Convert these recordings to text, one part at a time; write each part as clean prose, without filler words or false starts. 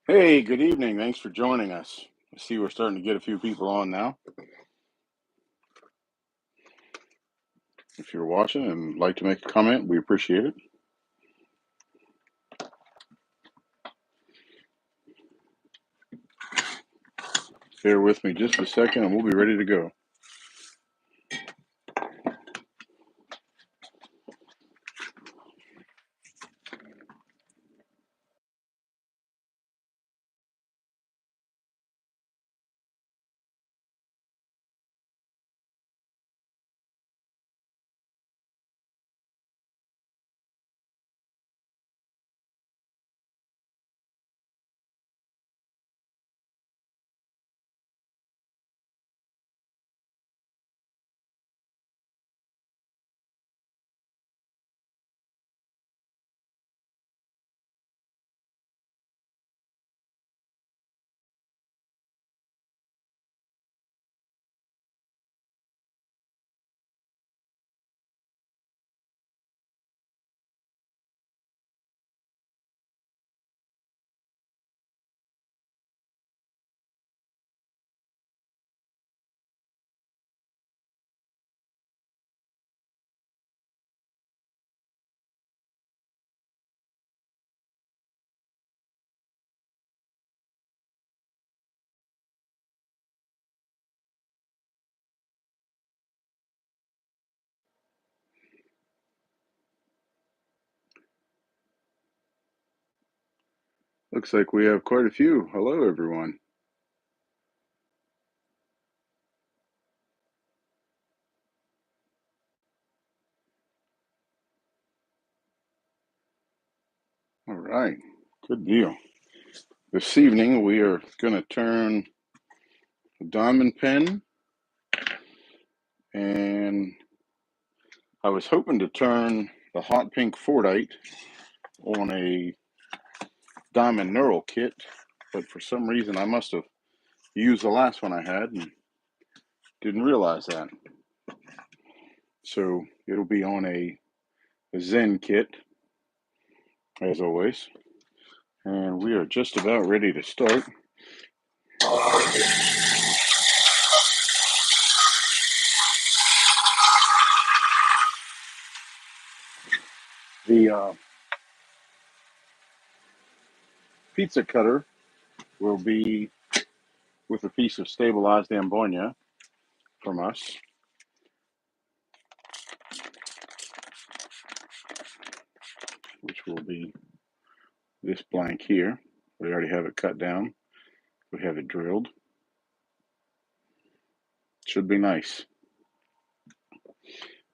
Hey, good evening. Thanks for joining us. I see we're starting to get a few people on now. If you're watching and like to make a comment, we appreciate it. Bear with me just a second and we'll be ready to go. Looks like we have quite a few. Hello, everyone. All right, good deal. This evening we are going to turn a diamond pen, and I was hoping to turn the hot pink forite on a diamond knurl kit, but for some reason I must have used the last one I had and didn't realize that. So it'll be on a Zen kit, as always. And we are just about ready to start. The pizza cutter will be with a piece of stabilized ambonia from us, which will be this blank here. We already have it cut down. We have it drilled. Should be nice.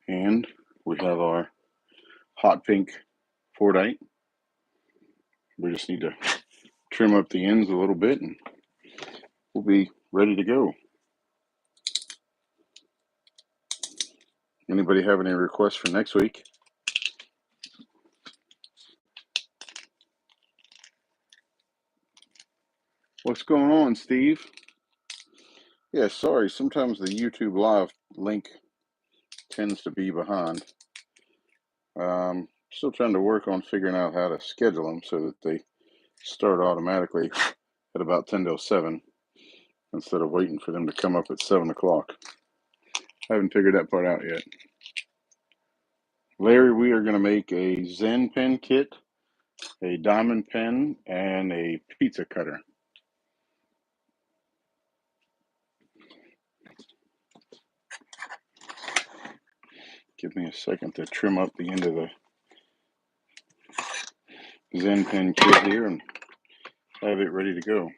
And we have our hot pink forite. We just need to trim up the ends a little bit and we'll be ready to go. Anybody have any requests for next week? What's going on, Steve? Yeah, sorry, sometimes the YouTube Live link tends to be behind. Still trying to work on figuring out how to schedule them so that they start automatically at about 10 till 7 instead of waiting for them to come up at 7 o'clock. I haven't figured that part out yet. Larry, we are going to make a Zen pen kit, a diamond pen, and a pizza cutter. Give me a second to trim up the end of the Zen pen kit here and have it ready to go.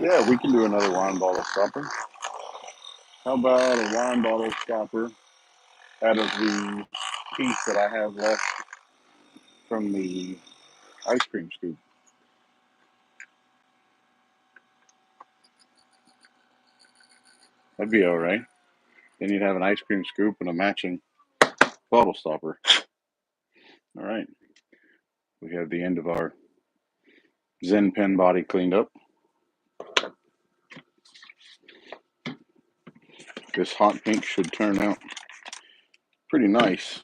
Yeah, we can do another wine bottle stopper. How about a wine bottle stopper out of the piece that I have left from the ice cream scoop. That'd be all right. Then you'd have an ice cream scoop and a matching bottle stopper. All right. We have the end of our Zen pen body cleaned up. This hot pink should turn out pretty nice.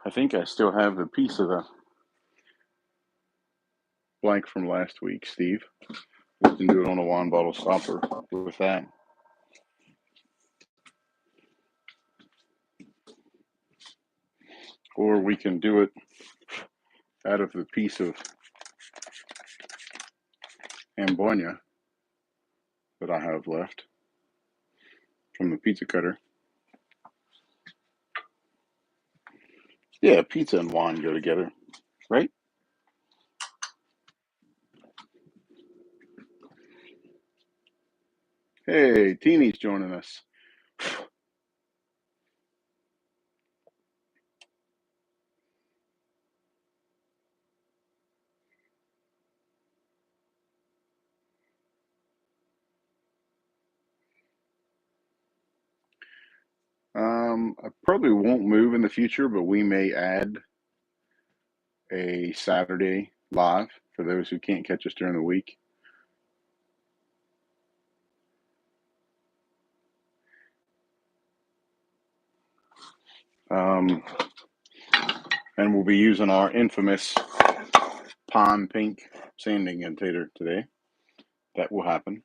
I think I still have the piece of the blank from last week, Steve. We can do it on a wine bottle stopper with that. Or we can do it out of the piece of Ambonia that I have left from the pizza cutter. Yeah, pizza and wine go together, right? Hey, Teeny's joining us. I probably won't move in the future, but we may add a Saturday live for those who can't catch us during the week. And we'll be using our infamous pond pink sanding indicator today. That will happen.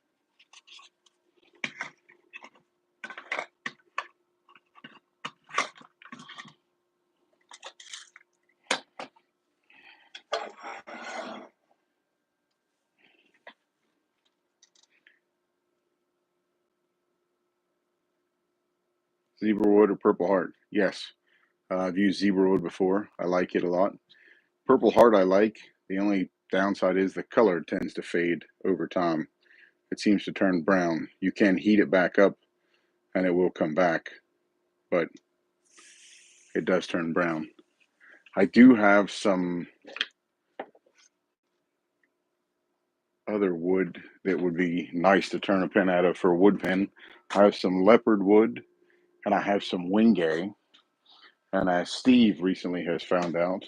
Zebra wood or purple heart? Yes. I've used zebra wood before. I like it a lot. Purple heart I like. The only downside is the color tends to fade over time. It seems to turn brown. You can heat it back up and it will come back, but it does turn brown. I do have some other wood that would be nice to turn a pen out of for a wood pen. I have some leopard wood and I have some wingay. And as Steve recently has found out,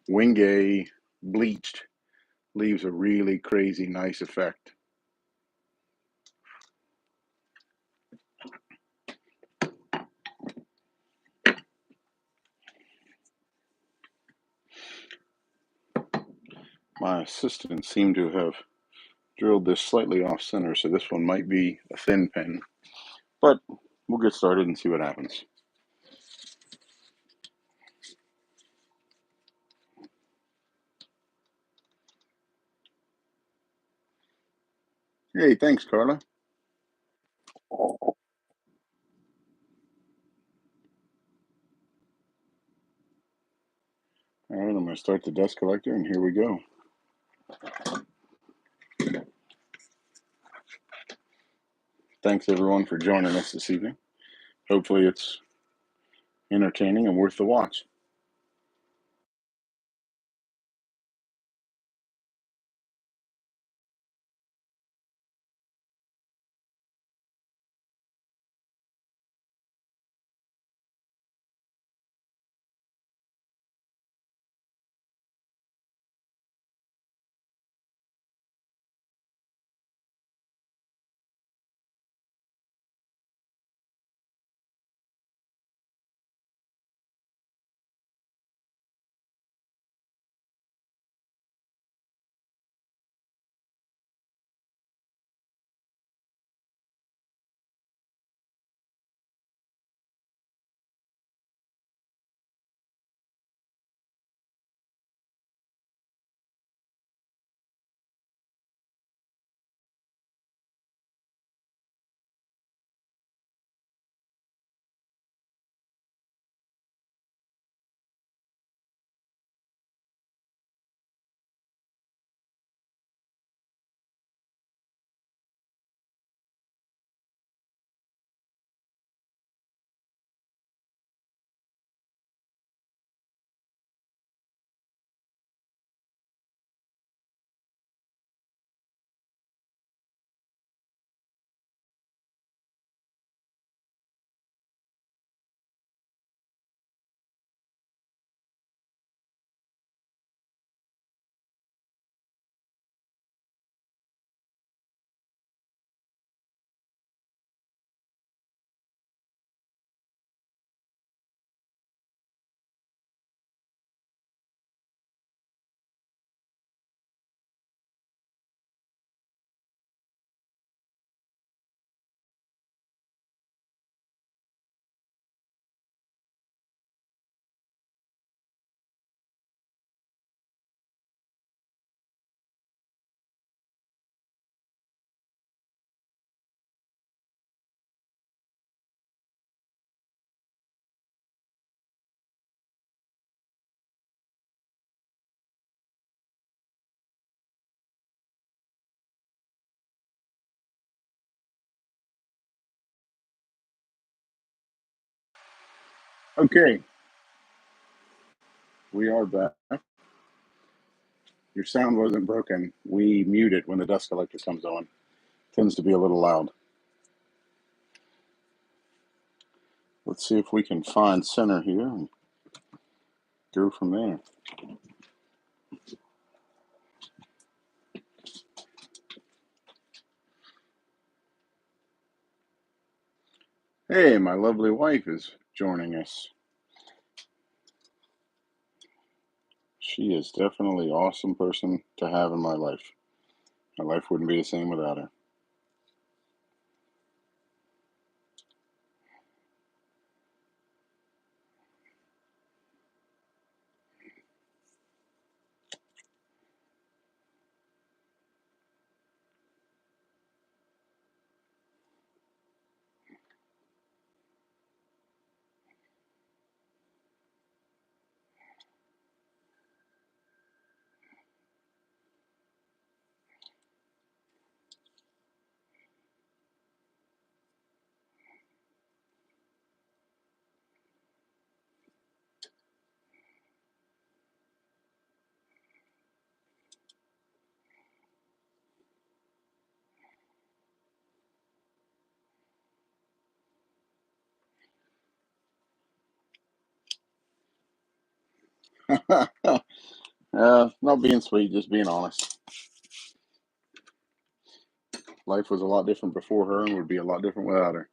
wingay bleached leaves a really crazy nice effect. My assistant seemed to have drilled this slightly off center, so this one might be a thin pen, but we'll get started and see what happens. Hey, thanks, Carla. All right, I'm going to start the dust collector, and here we go. Thanks, everyone, for joining us this evening. Hopefully it's entertaining and worth the watch. Okay, we are back. Your sound wasn't broken. We mute it when the dust collector comes on. Tends to be a little loud. Let's see if we can find center here and go from there. Hey, my lovely wife is joining us. She is definitely an awesome person to have in my life. My life wouldn't be the same without her. Not being sweet, just being honest. Life was a lot different before her and would be a lot different without her.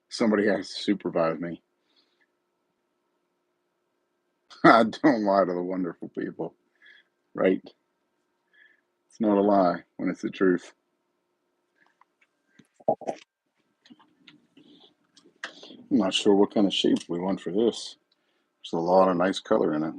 Somebody has to supervise me. I don't lie to the wonderful people, right? It's not a lie when it's the truth. I'm not sure what kind of shape we want for this. There's a lot of nice color in it.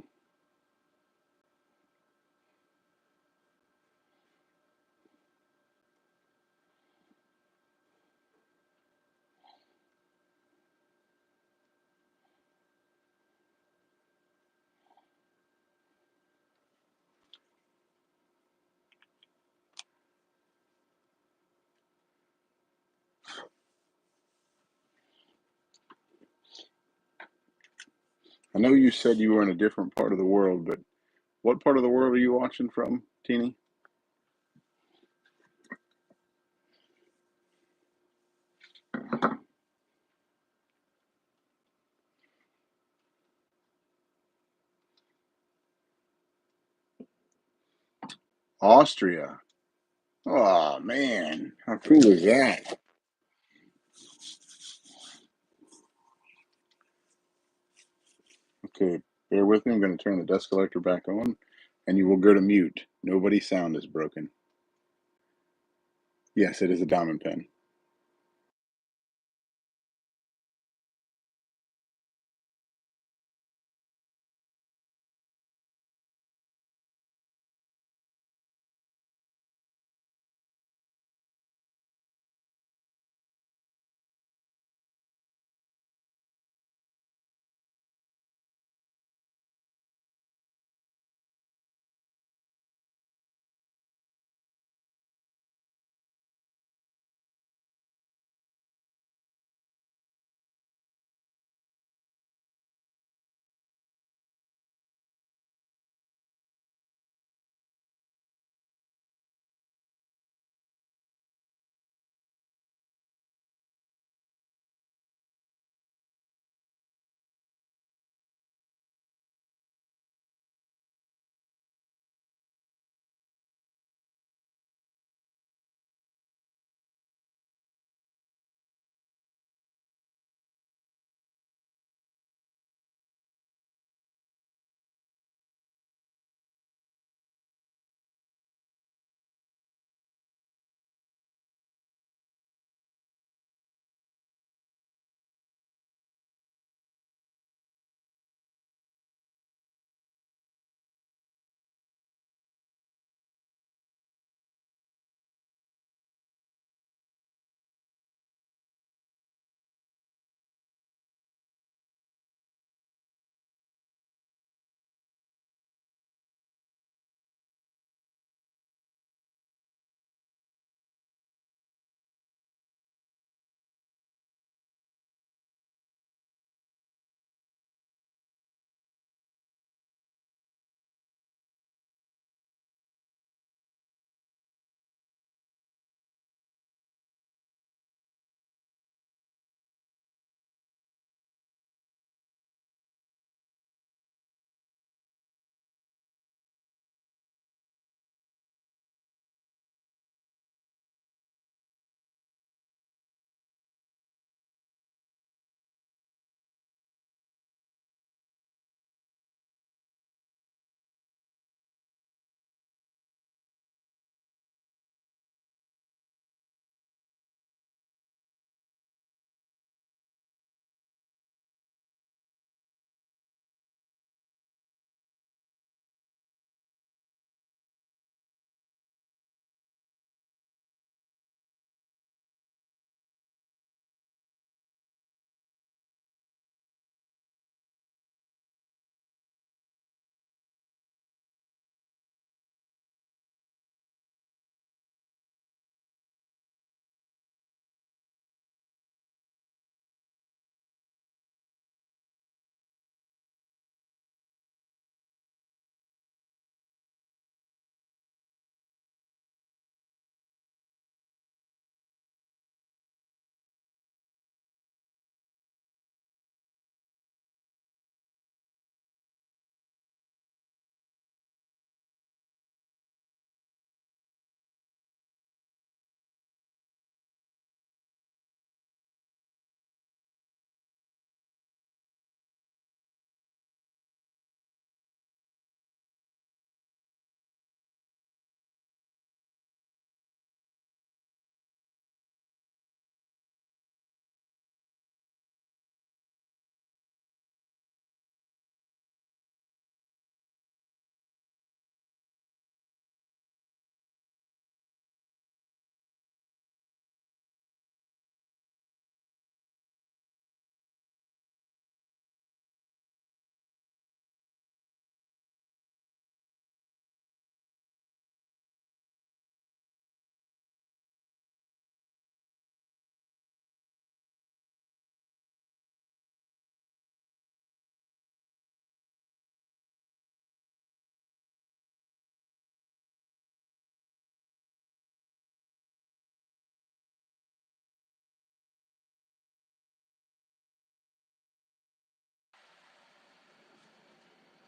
I know you said you were in a different part of the world, but what part of the world are you watching from, Teeny? Austria. Oh, man. How cool is that? Okay, bear with me. I'm going to turn the dust collector back on, and you will go to mute. Nobody's sound is broken. Yes, it is a diamond pen.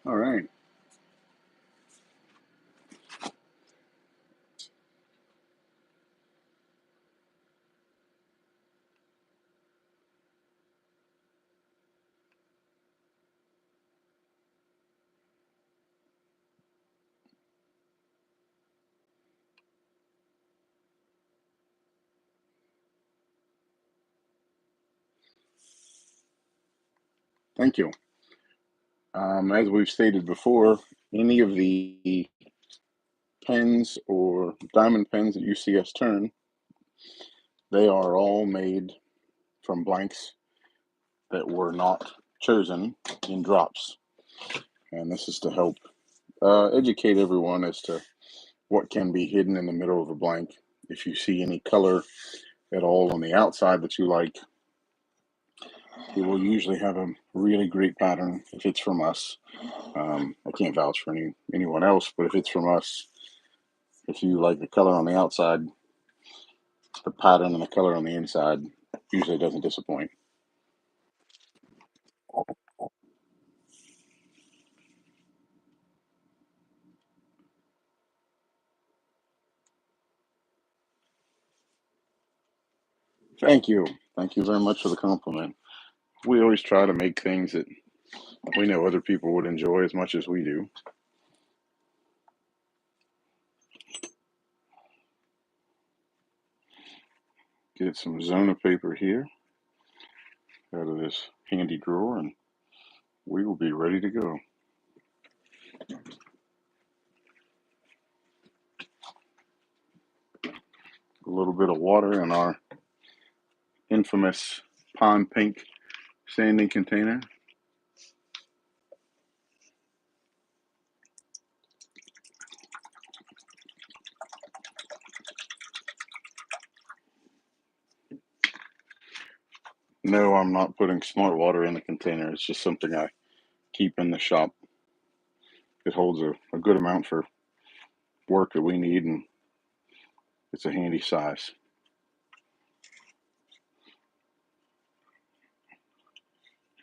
All right. Thank you. As we've stated before, any of the pens or diamond pens that you see us turn, they are all made from blanks that were not chosen in drops. And this is to help educate everyone as to what can be hidden in the middle of a blank. If you see any color at all on the outside that you like, it will usually have a really great pattern if it's from us. I can't vouch for anyone else, but if it's from us, if you like the color on the outside, the pattern and the color on the inside usually doesn't disappoint. Thank you. Thank you very much for the compliment. We always try to make things that we know other people would enjoy as much as we do. Get some Zona paper here out of this handy drawer, and we will be ready to go. A little bit of water in our infamous pond pink sanding container. No, I'm not putting smart water in the container. It's just something I keep in the shop. It holds a good amount for work that we need, and it's a handy size.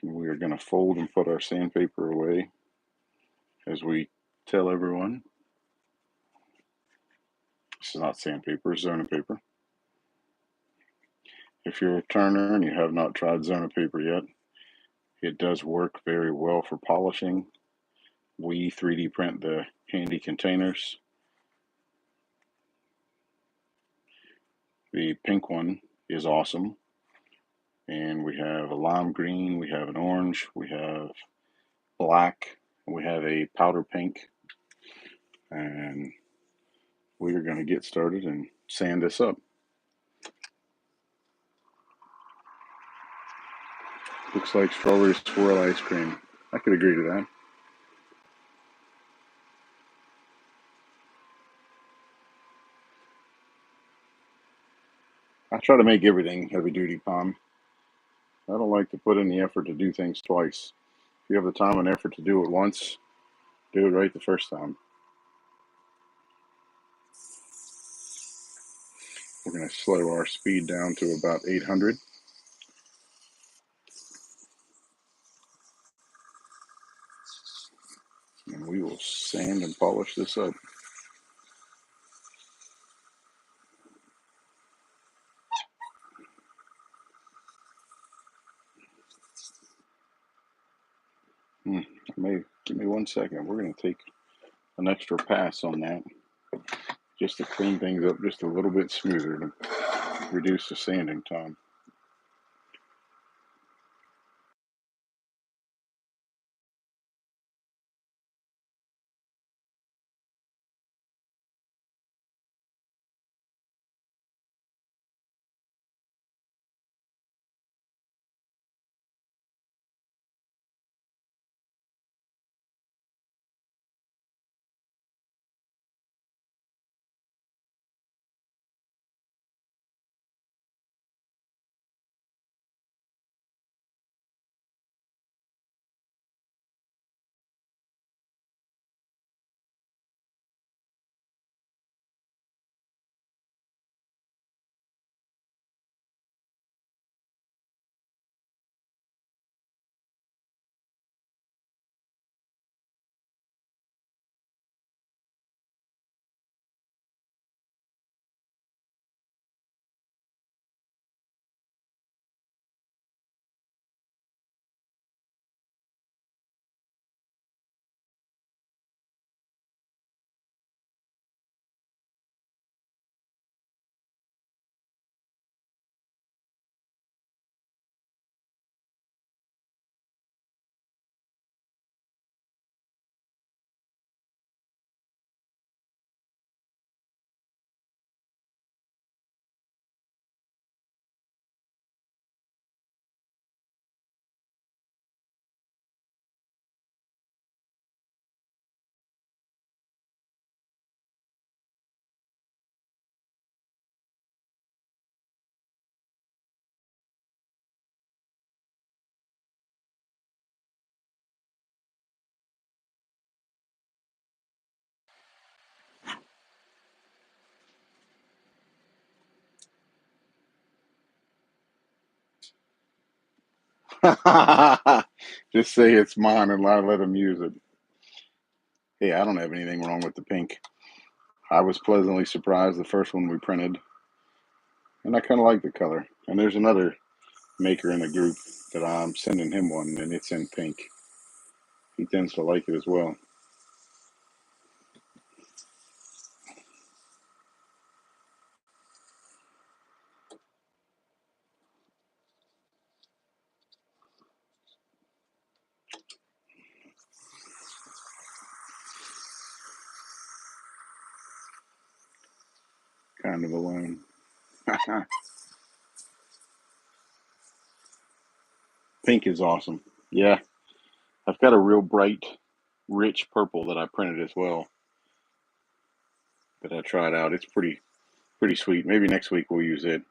And we are going to fold and put our sandpaper away as we tell everyone. This is not sandpaper, it's Zona paper. If you're a turner and you have not tried Zona paper yet, it does work very well for polishing. We 3D print the handy containers. The pink one is awesome. And we have a lime green, we have an orange, we have black, we have a powder pink. And we are going to get started and sand this up. Looks like strawberry swirl ice cream. I could agree to that. I try to make everything heavy duty, Palm. I don't like to put in the effort to do things twice. If you have the time and effort to do it once, do it right the first time. We're going to slow our speed down to about 800. And we will sand and polish this up. Give me 1 second. We're going to take an extra pass on that just to clean things up just a little bit smoother to reduce the sanding time. Just say it's mine and let them use it. Hey, I don't have anything wrong with the pink. I was pleasantly surprised the first one we printed, and I kind of like the color. And there's another maker in the group that I'm sending him one, and it's in pink. He tends to like it as well. Kind of alone. Pink is awesome. Yeah, I've got a real bright, rich purple that I printed as well that I tried out. It's pretty sweet. Maybe next week we'll use it.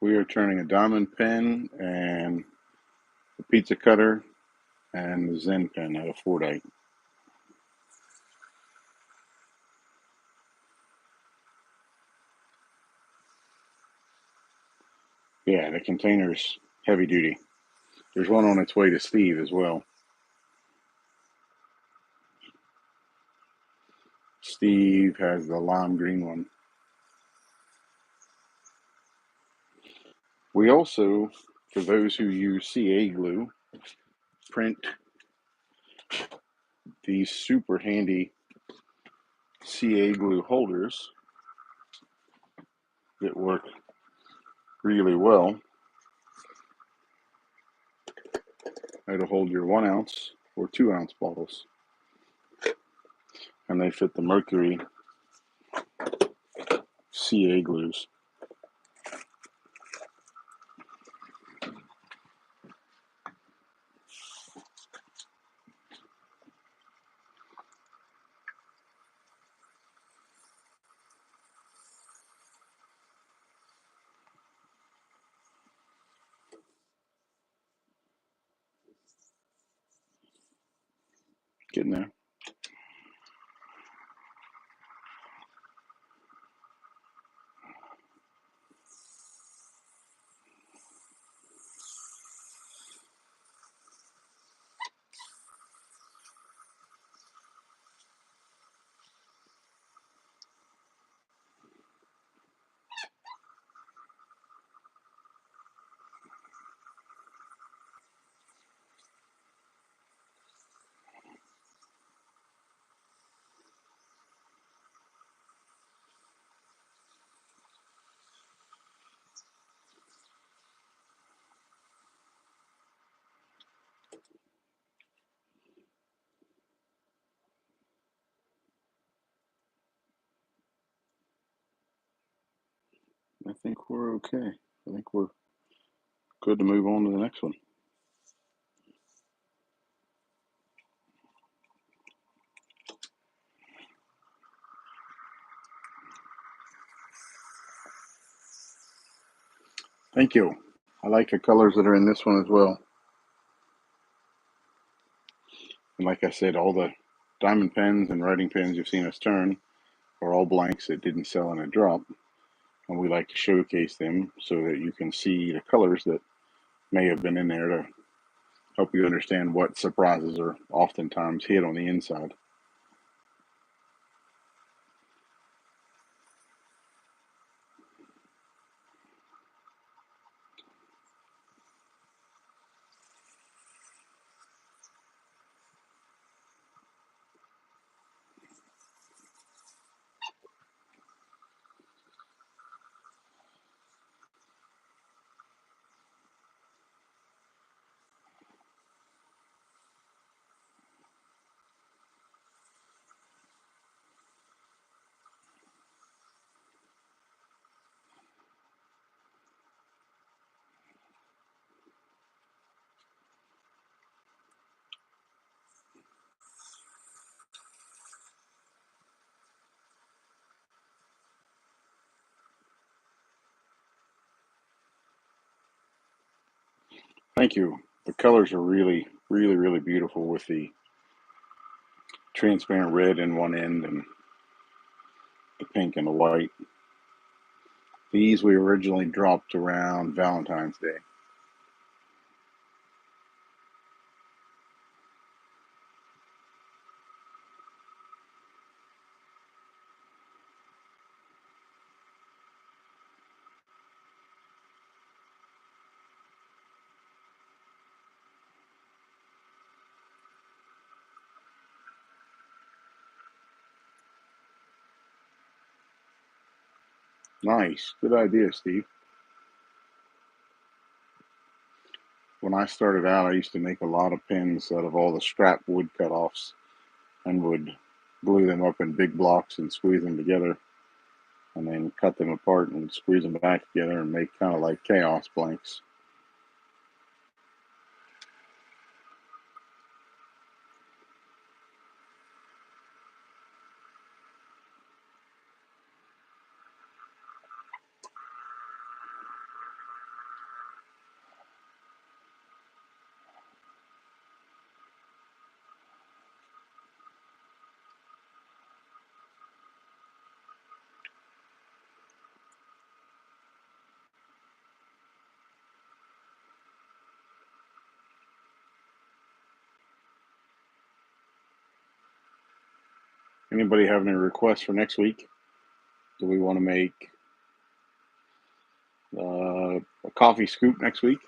We are turning a diamond pen and a pizza cutter and the Zen pen out of forite. Yeah, the container's heavy duty. There's one on its way to Steve as well. Steve has the lime green one. We also, for those who use CA glue, print these super handy CA glue holders that work really well. It'll hold your 1 ounce or 2 ounce bottles. And they fit the Mercury CA glues. Getting there. I think we're okay. I think we're good to move on to the next one. Thank you. I like the colors that are in this one as well. And like I said, all the diamond pens and writing pens you've seen us turn are all blanks that didn't sell in a drop. And we like to showcase them so that you can see the colors that may have been in there to help you understand what surprises are oftentimes hid on the inside. Thank you. The colors are really, really, really beautiful with the transparent red in one end and the pink and the white. These we originally dropped around Valentine's Day. Nice. Good idea, Steve. When I started out, I used to make a lot of pins out of all the scrap wood cutoffs and would glue them up in big blocks and squeeze them together and then cut them apart and squeeze them back together and make kind of like chaos blanks. Anybody have any requests for next week? Do we want to make a coffee scoop next week?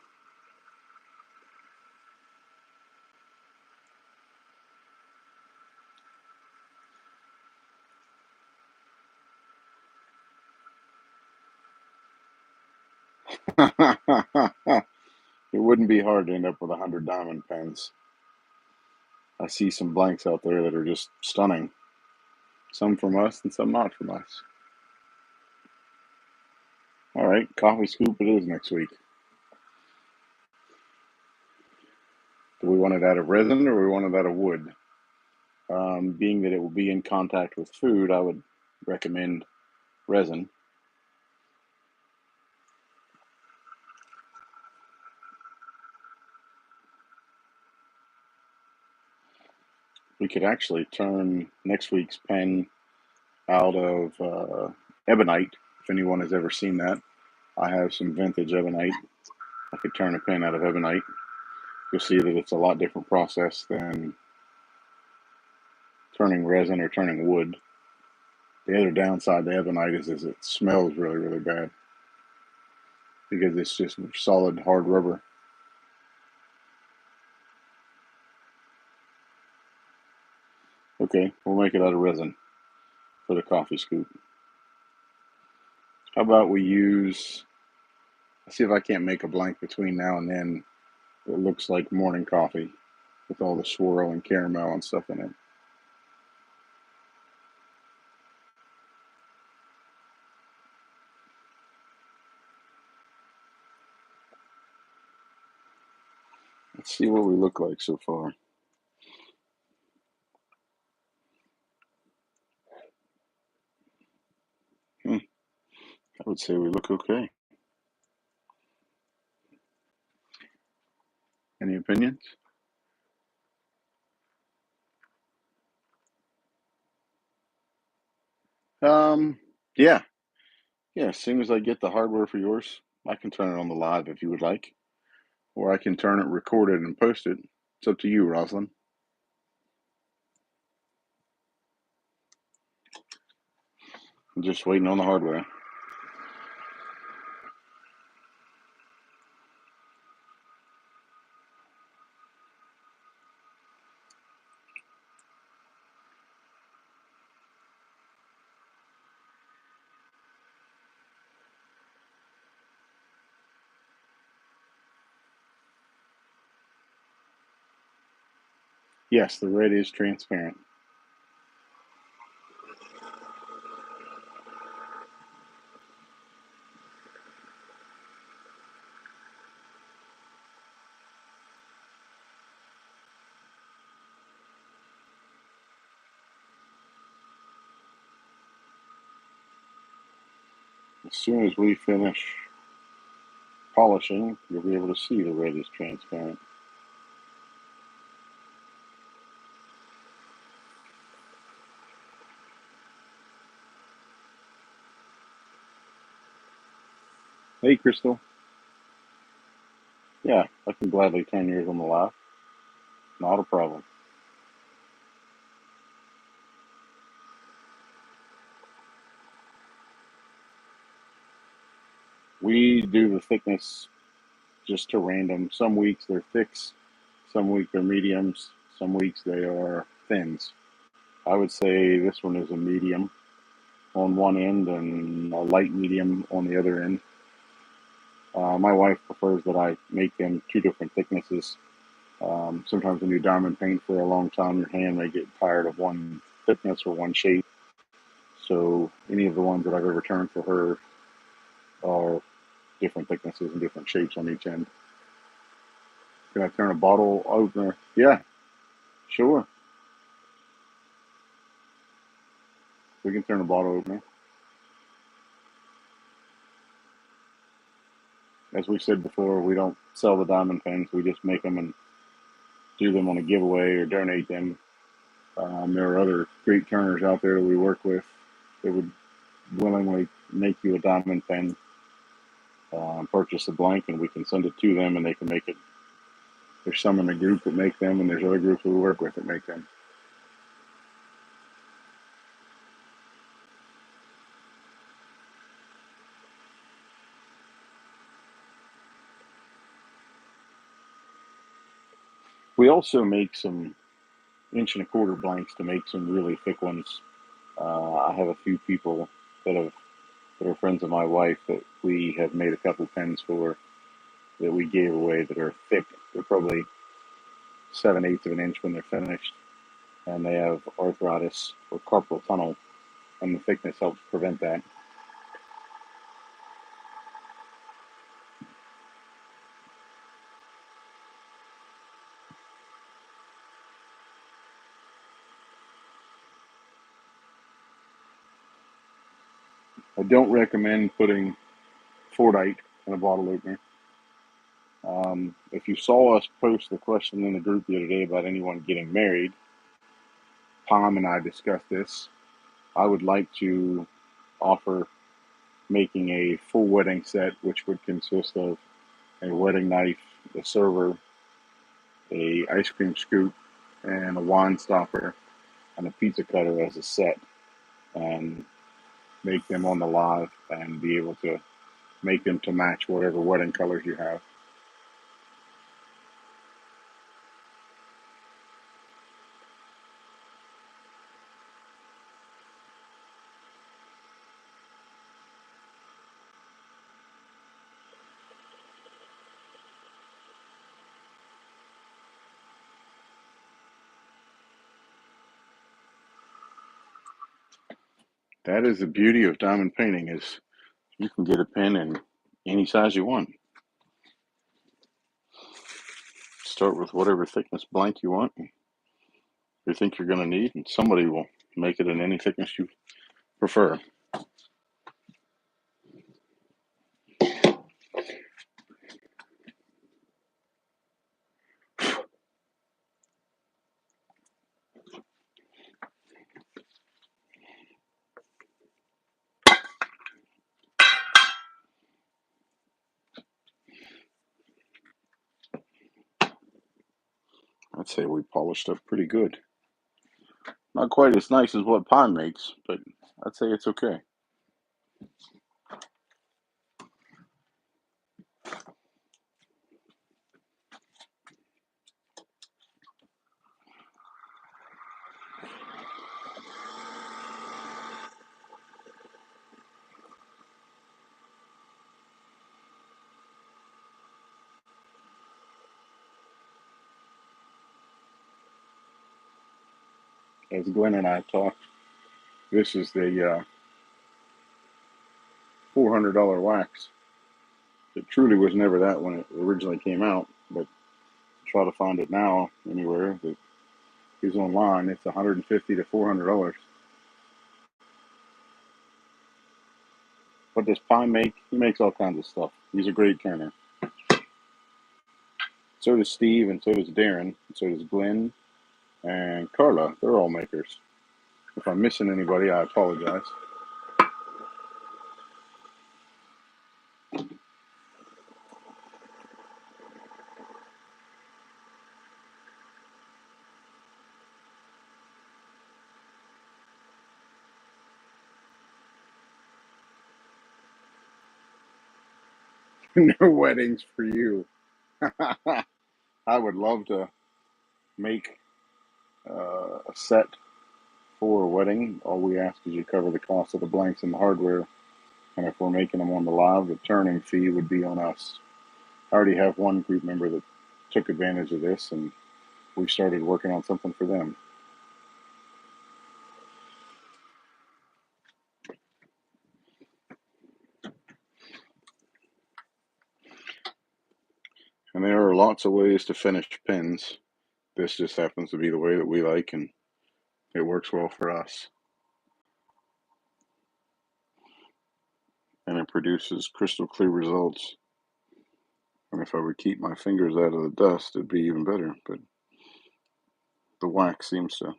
It wouldn't be hard to end up with 100 diamond pens. I see some blanks out there that are just stunning. Some from us and some not from us. All right, coffee scoop it is next week. Do we want it out of resin or we want it out of wood? Being that it will be in contact with food, I would recommend resin. We could actually turn next week's pen out of ebonite, if anyone has ever seen that. I have some vintage ebonite. I could turn a pen out of ebonite. You'll see that it's a lot different process than turning resin or turning wood. The other downside to ebonite is it smells really, really bad because it's just solid, hard rubber. Okay, we'll make it out of resin for the coffee scoop. How about we use, let's see if I can't make a blank between now and then that looks like morning coffee with all the swirl and caramel and stuff in it. Let's see what we look like so far. I would say we look okay. Any opinions? Um, yeah, yeah. As soon as I get the hardware for yours, I can turn it on the live if you would like, or I can turn it, record it, and post it. It's up to you, Rosalind. I'm just waiting on the hardware. Yes, the red is transparent. As soon as we finish polishing, you'll be able to see the red is transparent. Hey, Crystal. Yeah, I can gladly turn yours on the live. Not a problem. We do the thickness just to random. Some weeks they're thicks, some weeks they're mediums, some weeks they are thins. I would say this one is a medium on one end and a light medium on the other end. My wife prefers that I make them two different thicknesses. Sometimes when you diamond paint for a long time, your hand may get tired of one thickness or one shape. So any of the ones that I've ever turned for her are different thicknesses and different shapes on each end. Can I turn a bottle opener? Yeah, sure. We can turn a bottle opener. As we said before, we don't sell the diamond pins. We just make them and do them on a giveaway or donate them. There are other great turners out there that we work with that would willingly make you a diamond pin, purchase a blank, and we can send it to them and they can make it. There's some in the group that make them, and there's other groups that we work with that make them. We also make some 1.25 inch blanks to make some really thick ones. I have a few people that are friends of my wife that we have made a couple pens for that we gave away that are thick. They're probably 7/8 of an inch when they're finished, and they have arthritis or carpal tunnel, and the thickness helps prevent that. I don't recommend putting forite in a bottle opener. If you saw us post the question in the group the other day about anyone getting married, Tom and I discussed this. I would like to offer making a full wedding set, which would consist of a wedding knife, a server, a ice cream scoop, and a wine stopper, and a pizza cutter as a set, and make them on the live and be able to make them to match whatever wedding colors you have. That is the beauty of diamond painting is you can get a pen in any size you want. Start with whatever thickness blank you want, you think you're going to need, and somebody will make it in any thickness you prefer. I'd say we polished up pretty good. Not quite as nice as what Pine makes, but I'd say it's okay. As Glenn and I talked, this is the $400 wax. It truly was never that when it originally came out, but try to find it now anywhere that is online. It's $150 to $400. What does Pine make? He makes all kinds of stuff. He's a great turner. So does Steve, and so does Darren, and so does Glenn and Carla. They're all makers. If I'm missing anybody, I apologize. No weddings for you. I would love to make a set for a wedding. All we ask is you cover the cost of the blanks and the hardware. And if we're making them on the live, the turning fee would be on us. I already have one group member that took advantage of this, and we started working on something for them. And there are lots of ways to finish pins. This just happens to be the way that we like, and it works well for us. And it produces crystal clear results. And if I would keep my fingers out of the dust, it'd be even better. But the wax seems to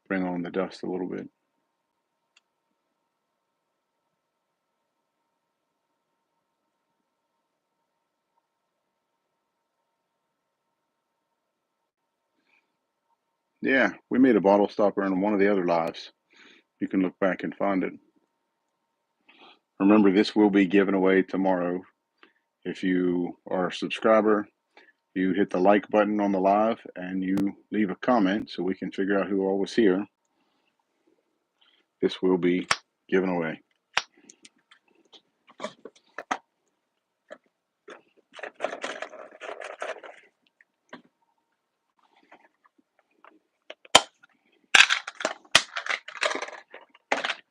bring on the dust a little bit. Yeah, we made a bottle stopper in one of the other lives. You can look back and find it. Remember, this will be given away tomorrow. If you are a subscriber, you hit the like button on the live and you leave a comment so we can figure out who all was here. This will be given away.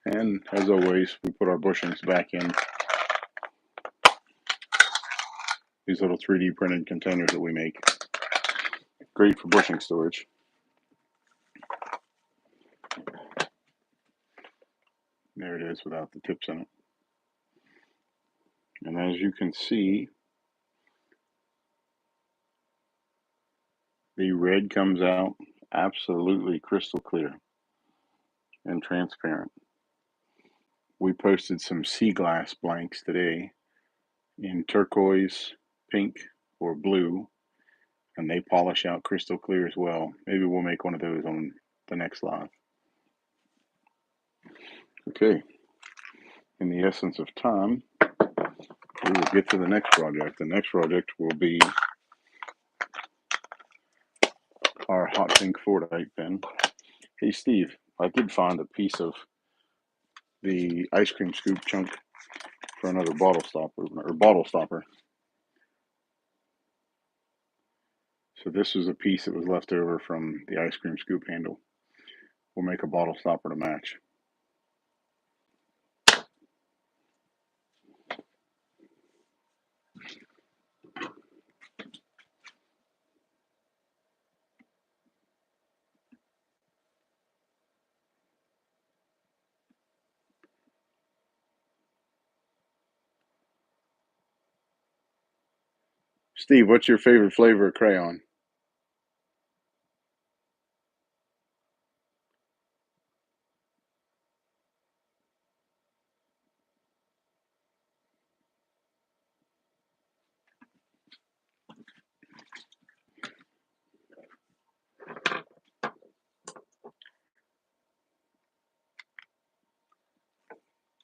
And as always, we put our bushings back in these little 3D printed containers that we make. Great for bushing storage. There it is without the tips in it. And as you can see, the red comes out absolutely crystal clear and transparent. We posted some sea glass blanks today in turquoise, pink, or blue, and they polish out crystal clear as well. Maybe we'll make one of those on the next live. Okay, in the essence of time, we will get to the next project. The next project will be our hot pink forite pen. Hey Steve, I did find a piece of the ice cream scoop chunk for another bottle stopper. So this was a piece that was left over from the ice cream scoop handle. We'll make a bottle stopper to match. Steve, what's your favorite flavor of crayon?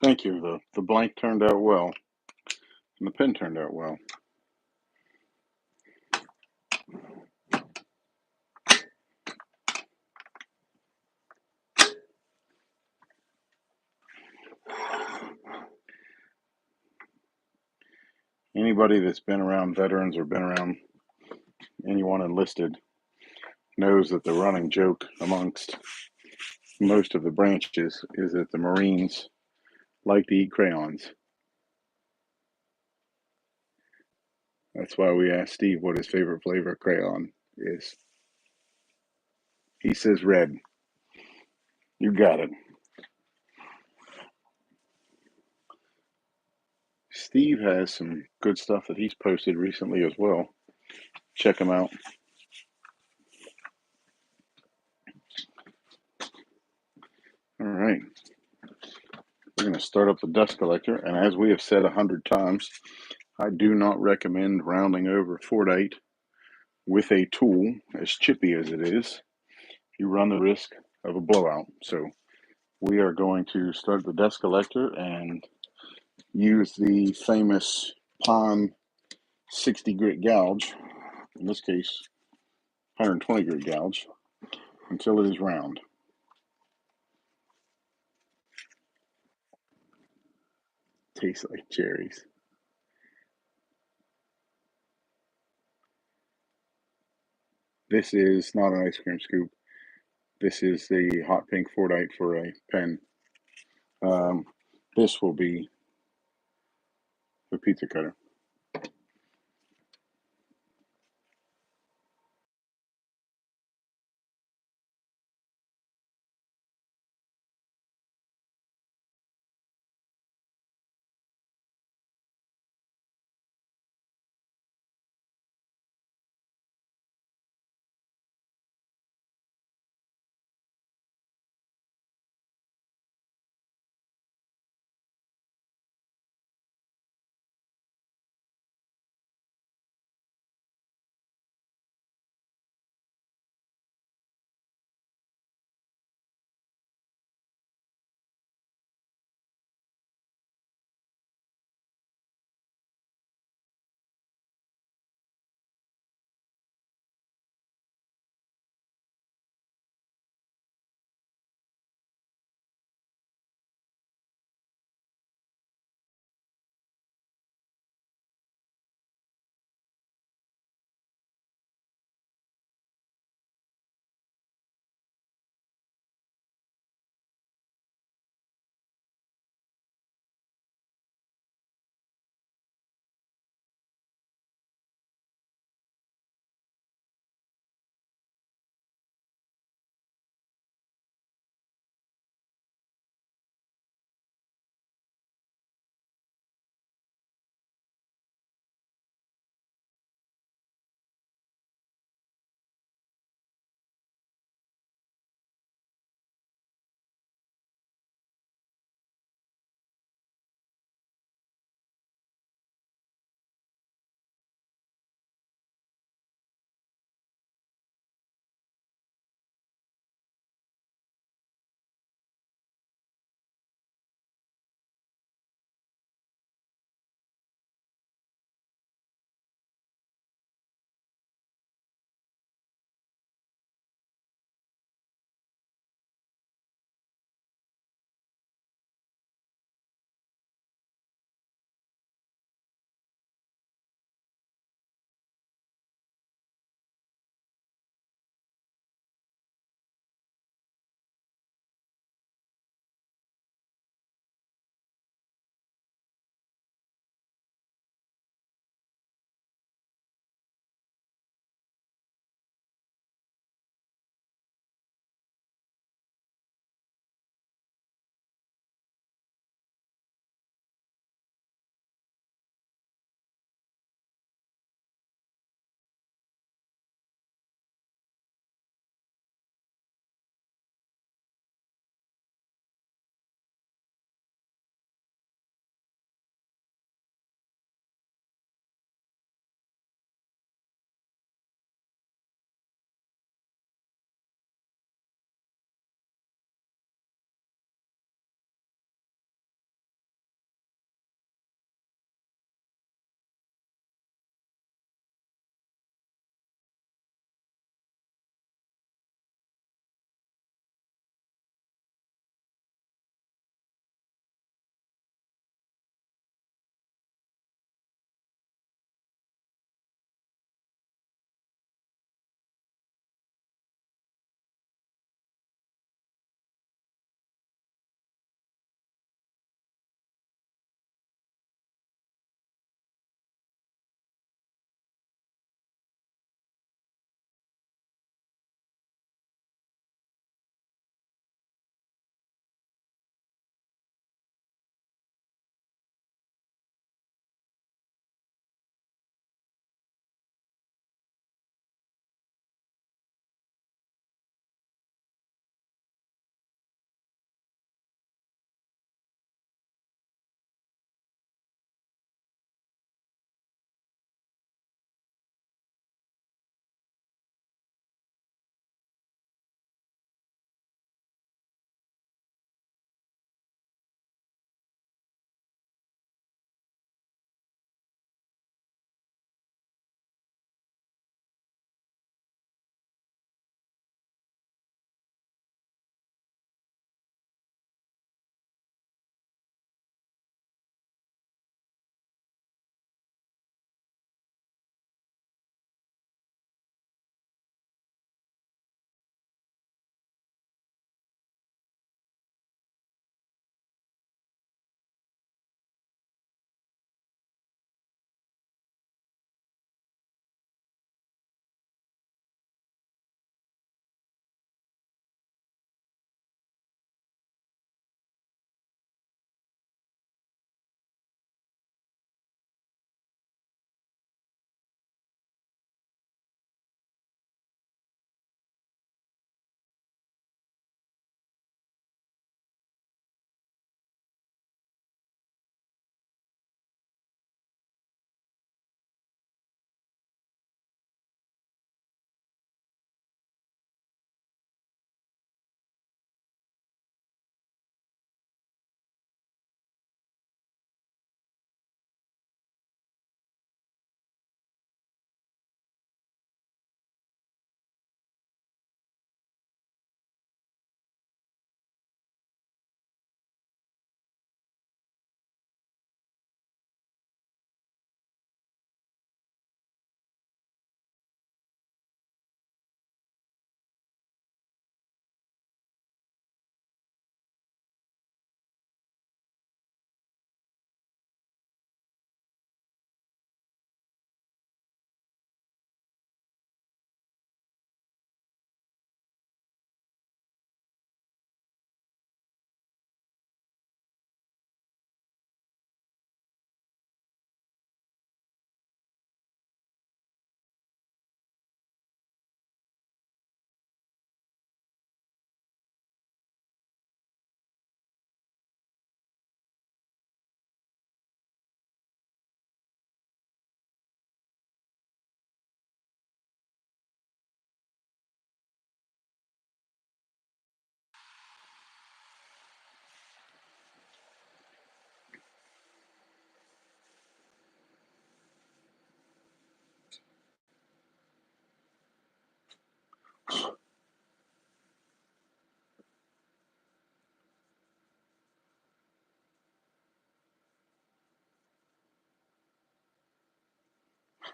Thank you. The blank turned out well, and the pen turned out well. Anybody that's been around veterans or been around anyone enlisted knows that the running joke amongst most of the branches is that the Marines like to eat crayons. That's why we asked Steve what his favorite flavor of crayon is. He says red. You got it. Steve has some good stuff that he's posted recently as well. check them out. All right, we're going to start up the dust collector, and as we have said 100 times, I do not recommend rounding over forite with a tool as chippy as it is. You run the risk of a blowout. So we are going to start the dust collector and use the famous Pond 60 grit gouge, in this case 120 grit gouge, until it is round. Tastes like cherries. This is not an ice cream scoop. This is the hot pink forite for a pen. Um, this will be the pizza cutter.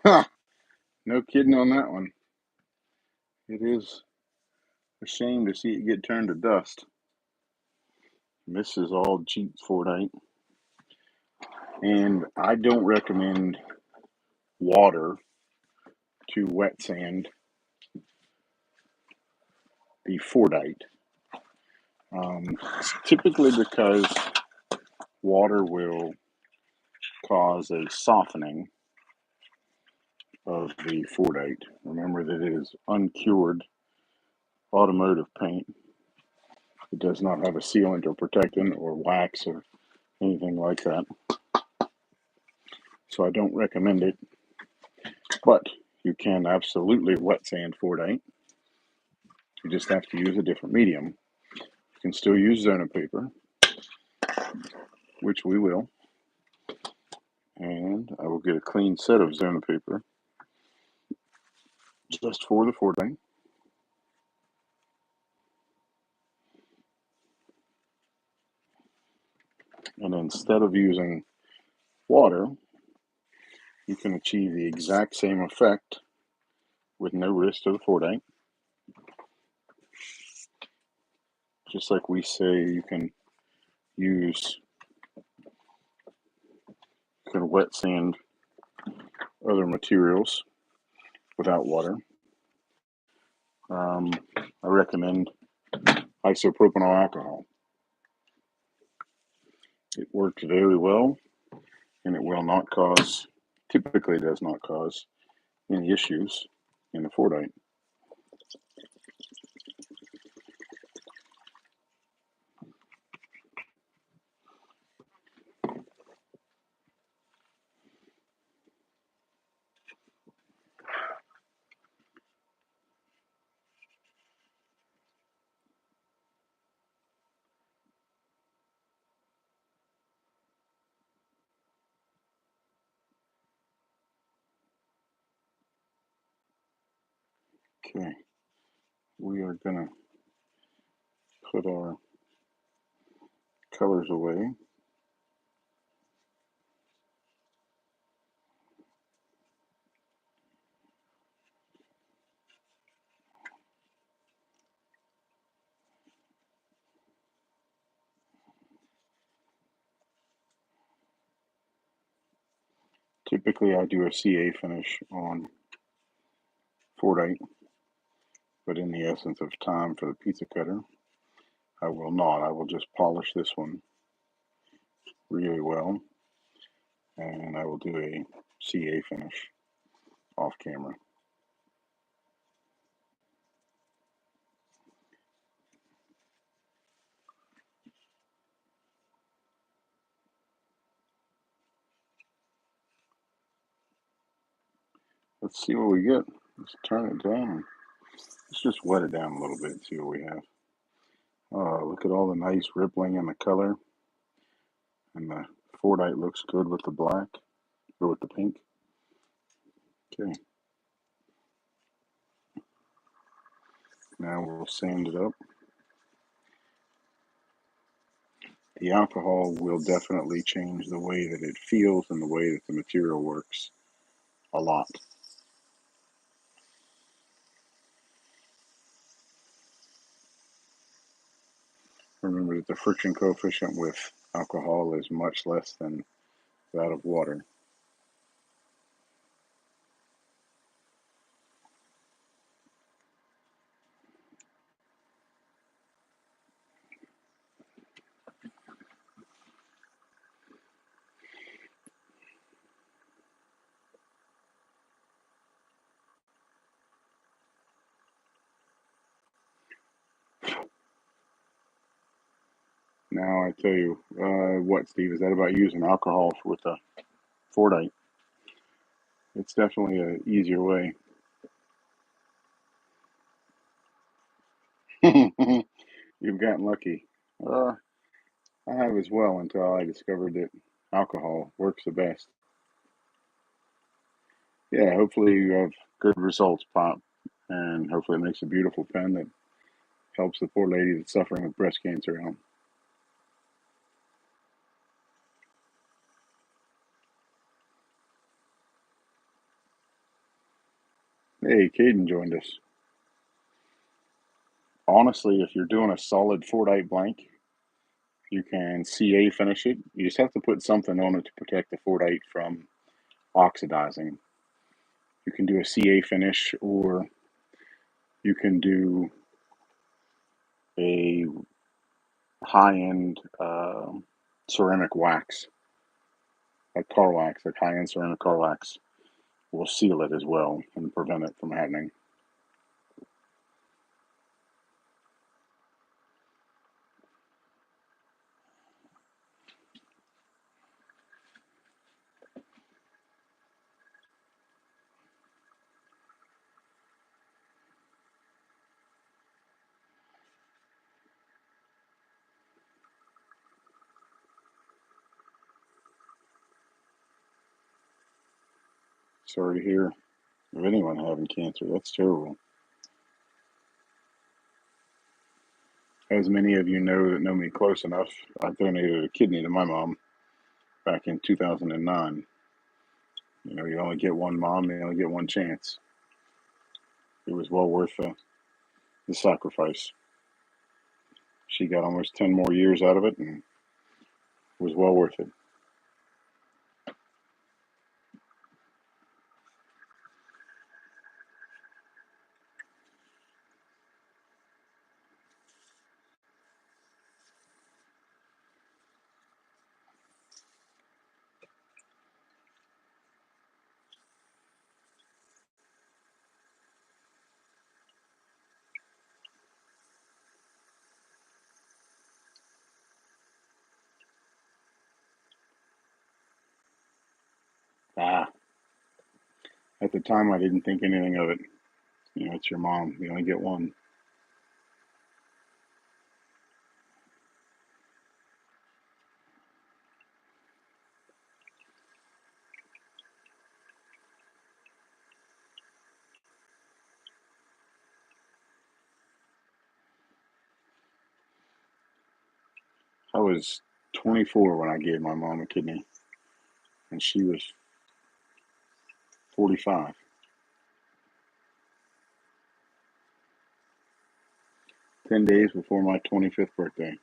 Ha! No kidding on that one. It is a shame to see it get turned to dust. This is all cheap fortnite, and I don't recommend water to wet sand the fortite. Typically because water will cause a softening of the fortite. Remember that it is uncured automotive paint. It does not have a sealant or protectant or wax or anything like that. So I don't recommend it. But you can absolutely wet sand fortite. You just have to use a different medium. You can still use Zona paper, which we will. And I will get a clean set of Zona paper just for the fortite. And instead of using water, you can achieve the exact same effect with no risk to the fortite. Just like we say, you can wet sand other materials without water. I recommend isopropanol alcohol. It works very well, and it will not cause, typically does not cause, any issues in the fortite. Okay, we are going to put our colors away. Typically, I do a CA finish on fortite, but in the essence of time for the pizza cutter, I will not. I will just polish this one really well, and I will do a CA finish off camera. Let's see what we get. Let's turn it down. Let's just wet it down a little bit and see what we have. Oh, look at all the nice rippling in the color. And the fortite looks good with the black, or with the pink. Okay. Now we'll sand it up. The alcohol will definitely change the way that it feels and the way that the material works a lot. Remember that the friction coefficient with alcohol is much less than that of water. Now I tell you, what, Steve, is that about using alcohol with a fortite? It's definitely an easier way. You've gotten lucky. I have as well until I discovered that alcohol works the best. Yeah, hopefully you have good results, Pop, and hopefully it makes a beautiful pen that helps the poor lady that's suffering with breast cancer out. Hey, Caden joined us. Honestly, if you're doing a solid forite blank, you can CA finish it. You just have to put something on it to protect the forite from oxidizing. You can do a CA finish, or you can do a high-end ceramic wax, like car wax, like high-end ceramic car wax will seal it as well and prevent it from happening. Sorry to hear of anyone having cancer. That's terrible. As many of you know that know me close enough, I donated a kidney to my mom back in 2009. You know, you only get one mom, you only get one chance. It was well worth the sacrifice. She got almost 10 more years out of it and it was well worth it. Ah, at the time, I didn't think anything of it. You know, it's your mom. You only get one. I was 24 when I gave my mom a kidney, and she was 45. 10 days before my 25th birthday.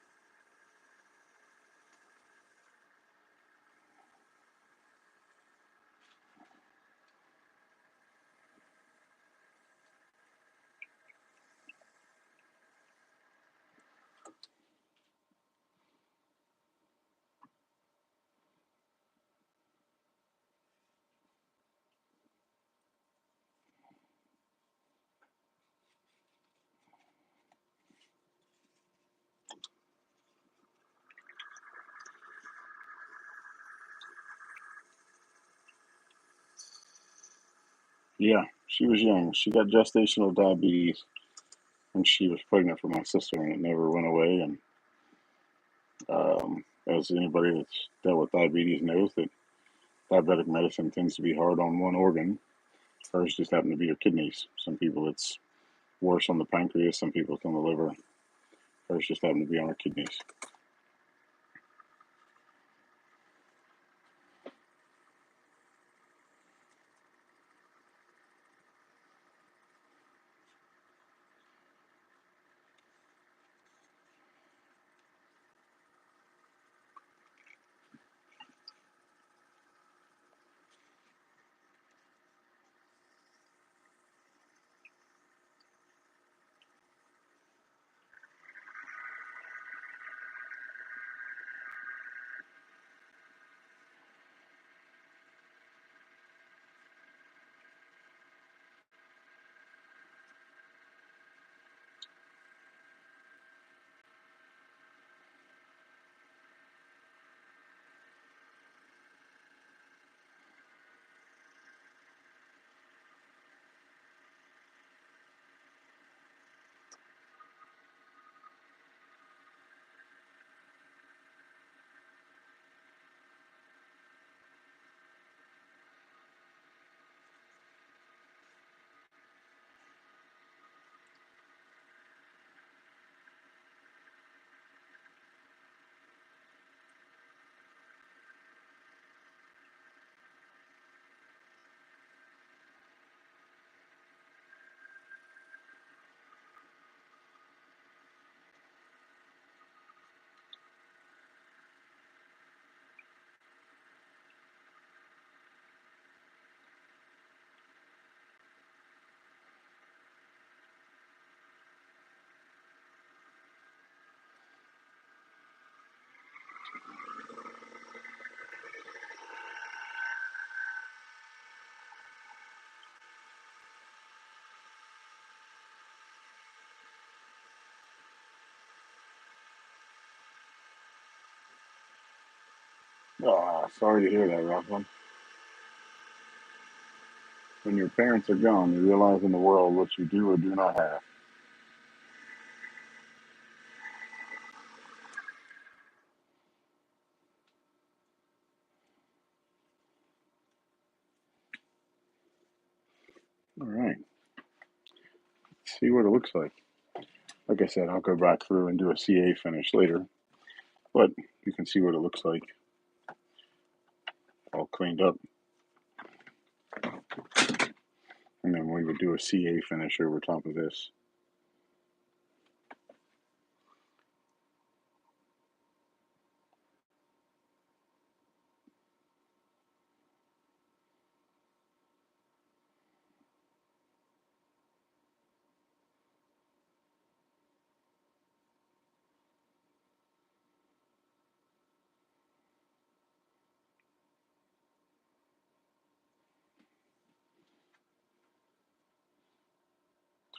Yeah, she was young. She got gestational diabetes when she was pregnant for my sister, and it never went away. And as anybody that's dealt with diabetes knows, that diabetic medicine tends to be hard on one organ. Hers just happened to be her kidneys. Some people it's worse on the pancreas, some people it's on the liver. Hers just happened to be on her kidneys. Oh, sorry to hear that, Rosalind. When your parents are gone, you realize in the world what you do or do not have. All right, let's see what it looks like. Like I said, I'll go back through and do a CA finish later, but you can see what it looks like all cleaned up. And then we would do a CA finish over top of this.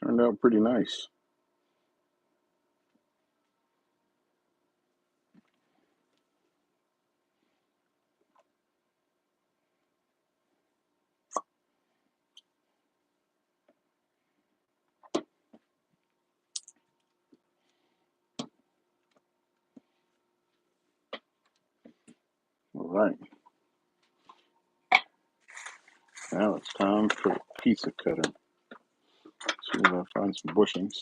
Turned out pretty nice. All right, now it's time for the pizza cutter. So we're going to find some bushings.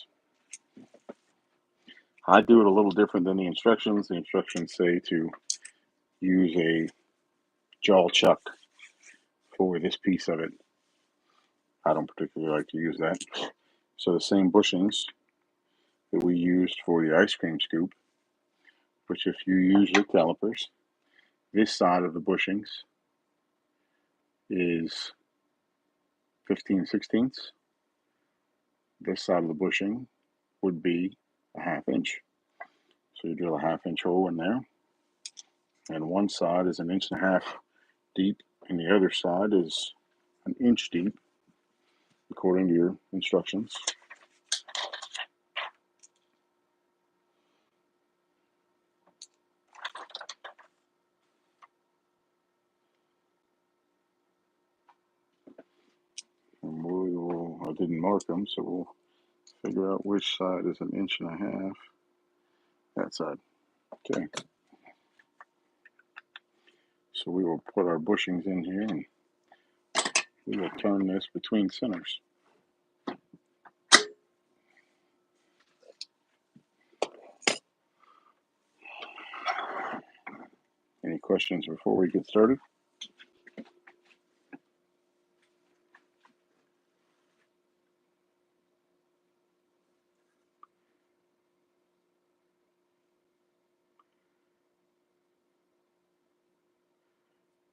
I do it a little different than the instructions. The instructions say to use a jaw chuck for this piece of it. I don't particularly like to use that. So the same bushings that we used for the ice cream scoop, which if you use your calipers, this side of the bushings is 15/16. This side of the bushing would be a 1/2 inch. So you drill a 1/2 inch hole in there, and one side is 1.5 inches deep, and the other side is 1 inch deep, according to your instructions. And I didn't mark them, so we'll figure out which side is 1.5 inches. That side. Okay. So we will put our bushings in here and we will turn this between centers. Any questions before we get started?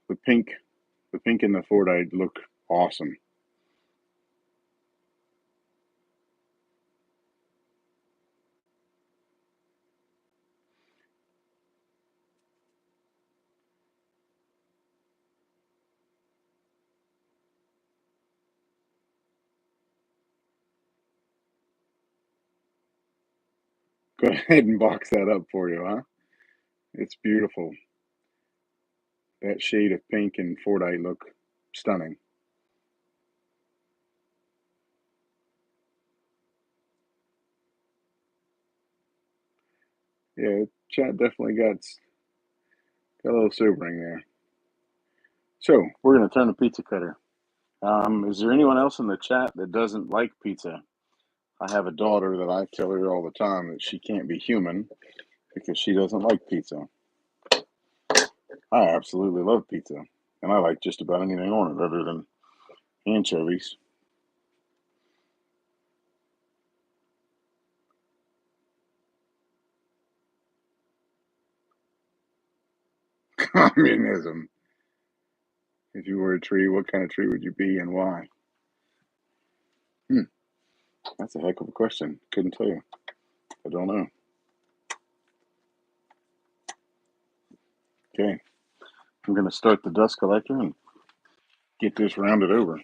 The pink, the pink and the forite look awesome. Go ahead and box that up for you, huh? It's beautiful. That shade of pink and forite look stunning. Yeah, chat definitely got a little sobering there. So we're going to turn the pizza cutter. Is there anyone else in the chat that doesn't like pizza? I have a daughter that I tell her all the time that she can't be human because she doesn't like pizza. I absolutely love pizza, and I like just about anything on it other than anchovies. Communism. If you were a tree, what kind of tree would you be and why? Hmm, that's a heck of a question. Couldn't tell you. I don't know. Okay, I'm going to start the dust collector and get this rounded over.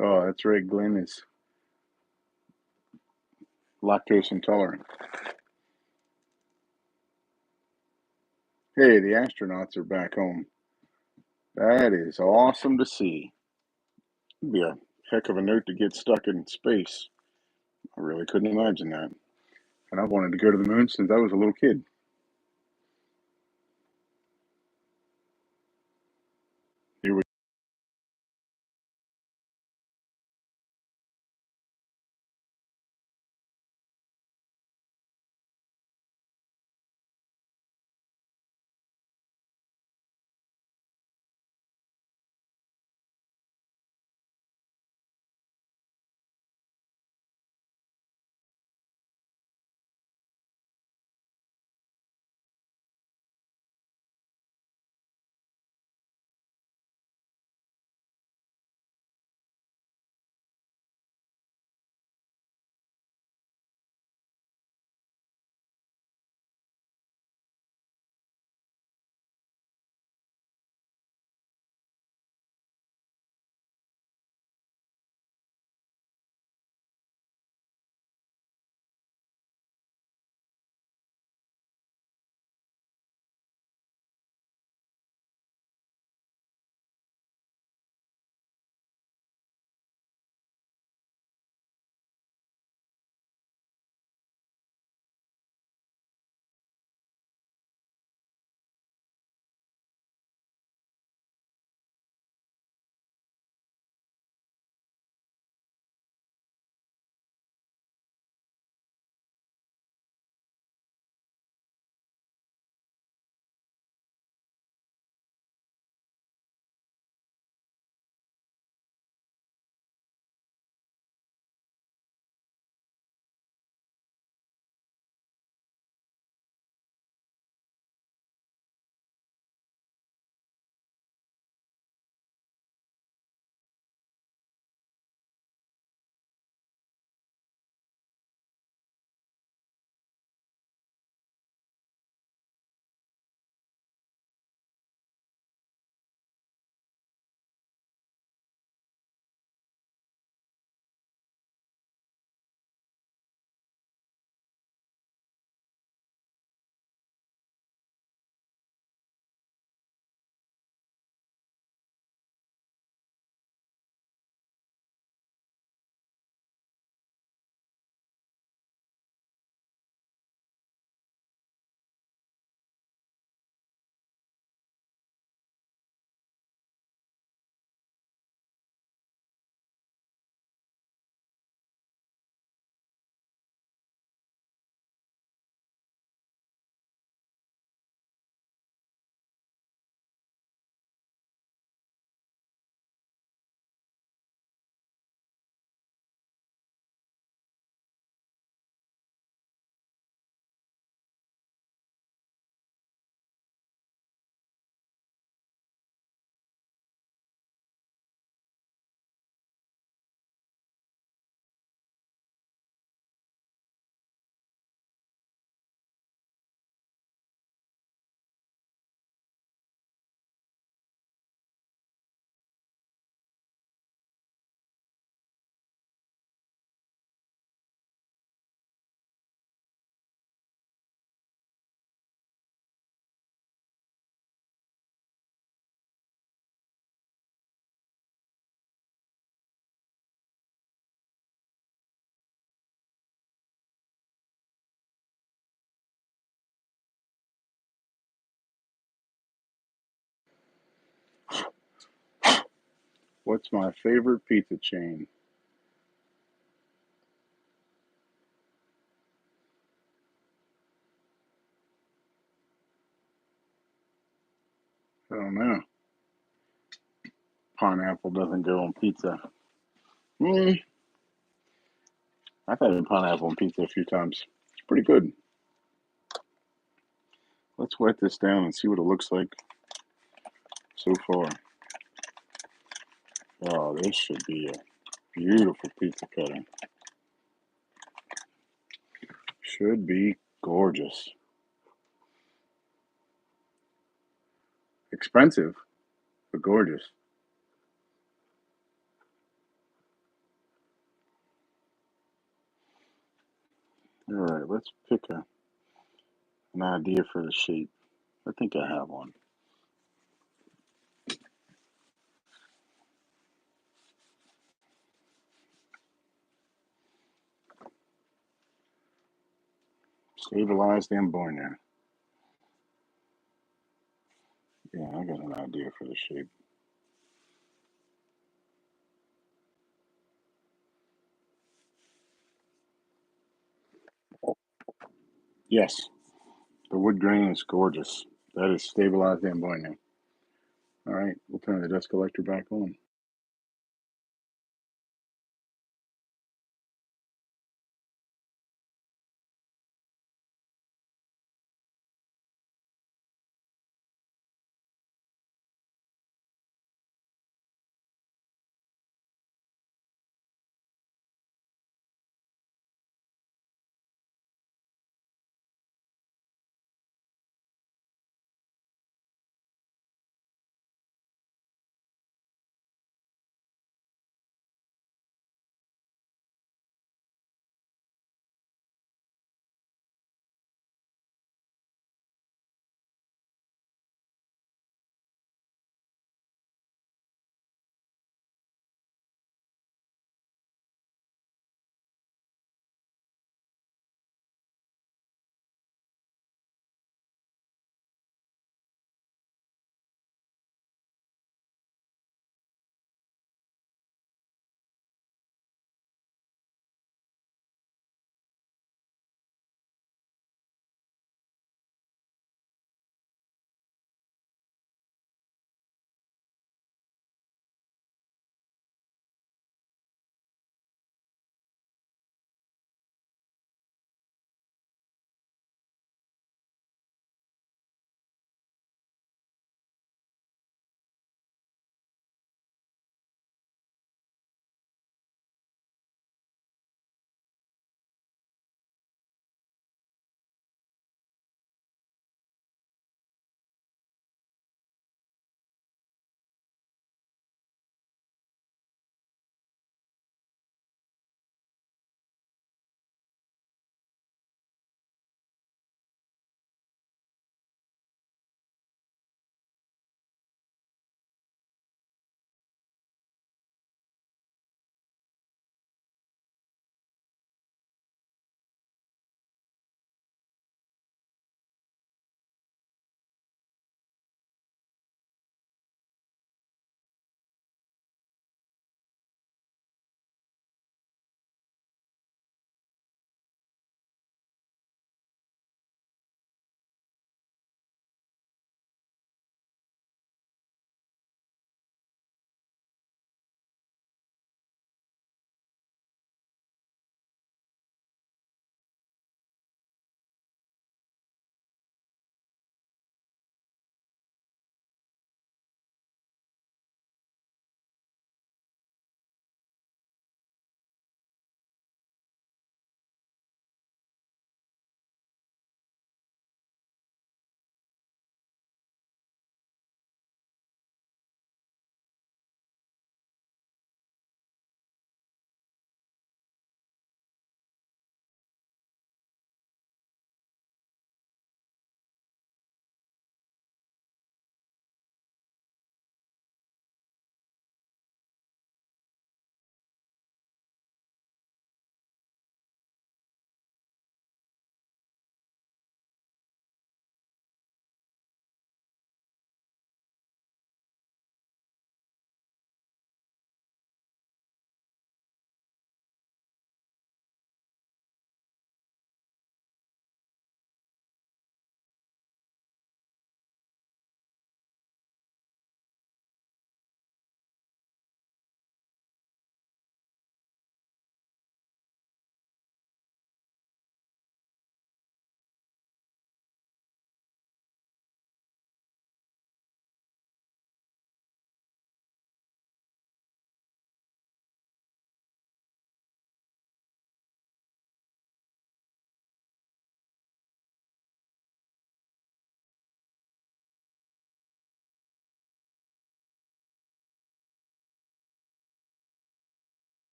Oh, that's right. Glenn is lactose intolerant. Hey, the astronauts are back home. That is awesome to see. It'd be a heck of a note to get stuck in space. I really couldn't imagine that. And I've wanted to go to the moon since I was a little kid. Here we What's my favorite pizza chain? I don't know. Pineapple doesn't go on pizza. Mm, I've had pineapple on pizza a few times. It's pretty good. Let's wet this down and see what it looks like so far. Oh, this should be a beautiful pizza cutter. Should be gorgeous. Expensive, but gorgeous. All right, let's pick an idea for the shape. I think I have one. Stabilize them boy now. Yeah, I got an idea for the shape. Yes, the wood grain is gorgeous. That is stabilized them boy now. All right, we'll turn the dust collector back on.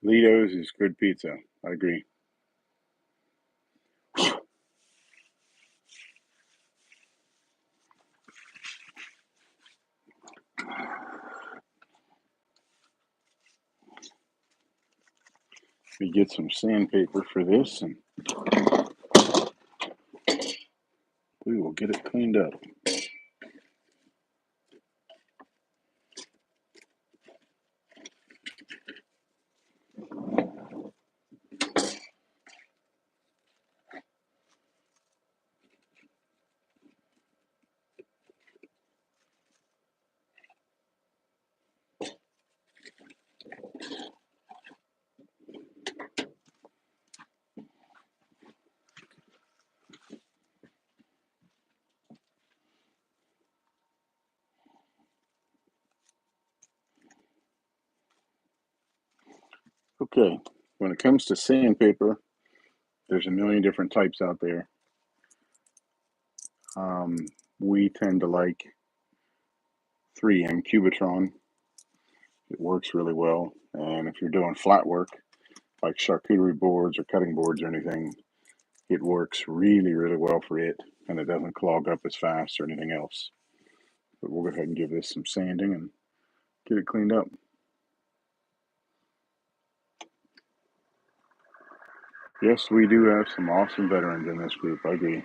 Lido's is good pizza. I agree. We get some sandpaper for this, and we will get it cleaned up. Okay, when it comes to sandpaper, there's a million different types out there. Um, we tend to like 3M Cubitron. It works really well, and if you're doing flat work, like charcuterie boards or cutting boards or anything, it works really, really well for it, and it doesn't clog up as fast or anything else. But we'll go ahead and give this some sanding and get it cleaned up. Yes, we do have some awesome veterans in this group. I agree.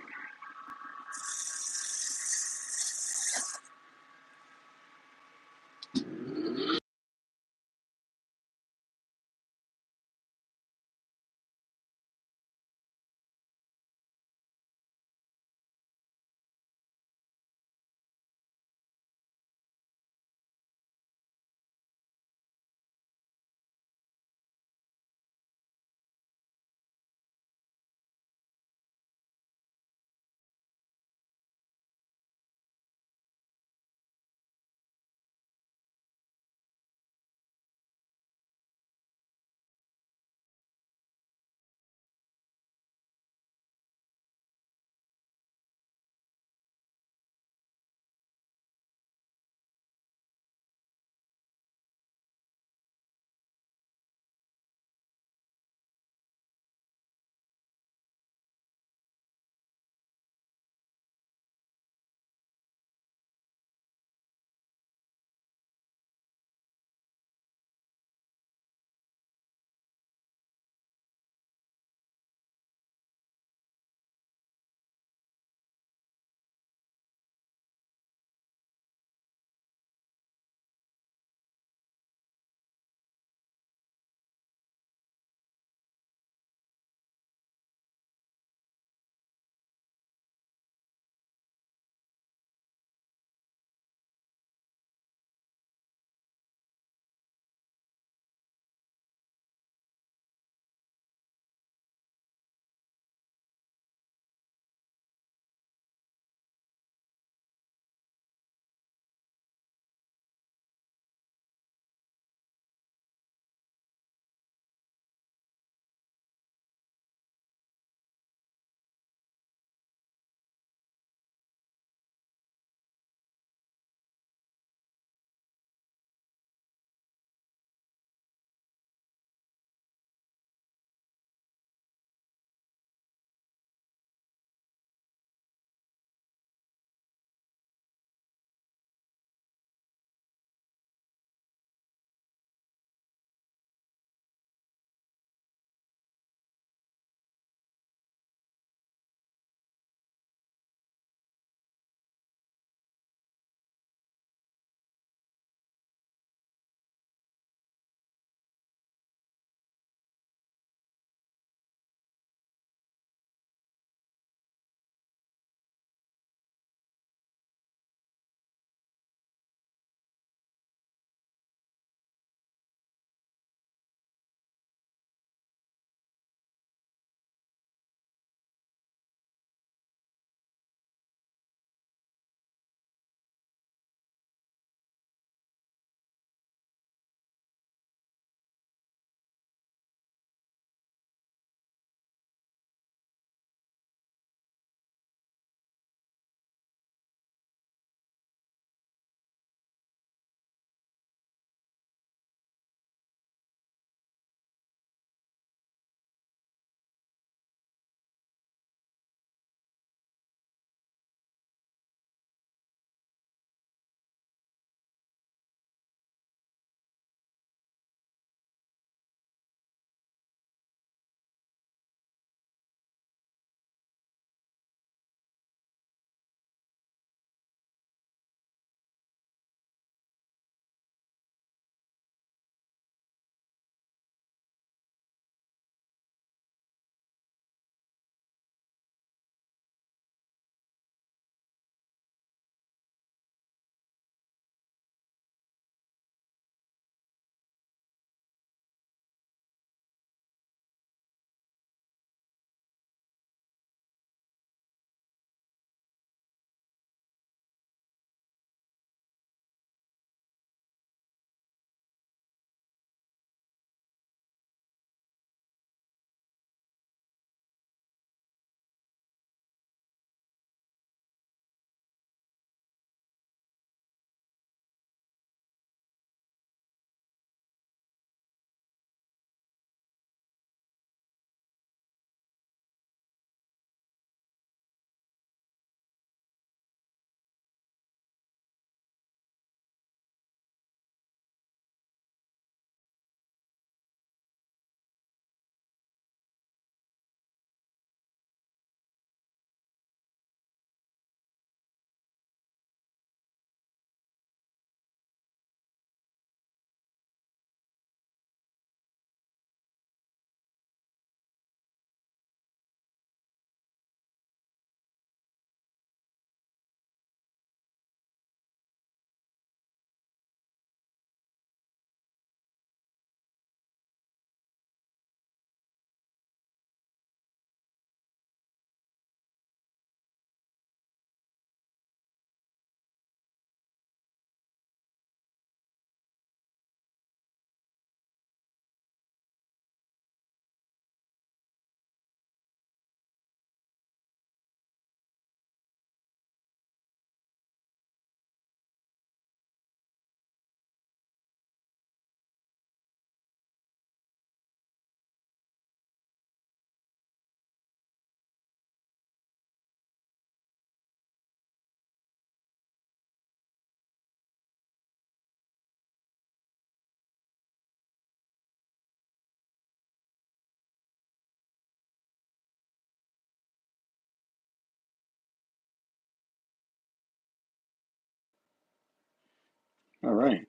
All right,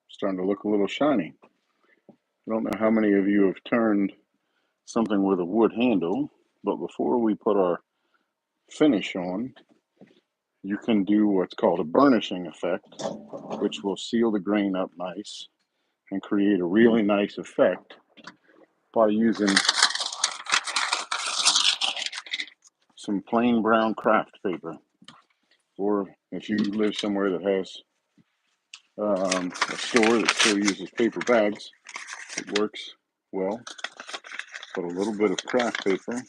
starting to look a little shiny. I don't know how many of you have turned something with a wood handle, but before we put our finish on, you can do what's called a burnishing effect, which will seal the grain up nice and create a really nice effect by using some plain brown craft paper. Or if you live somewhere that has a store that still uses paper bags, it works well. Put a little bit of craft paper,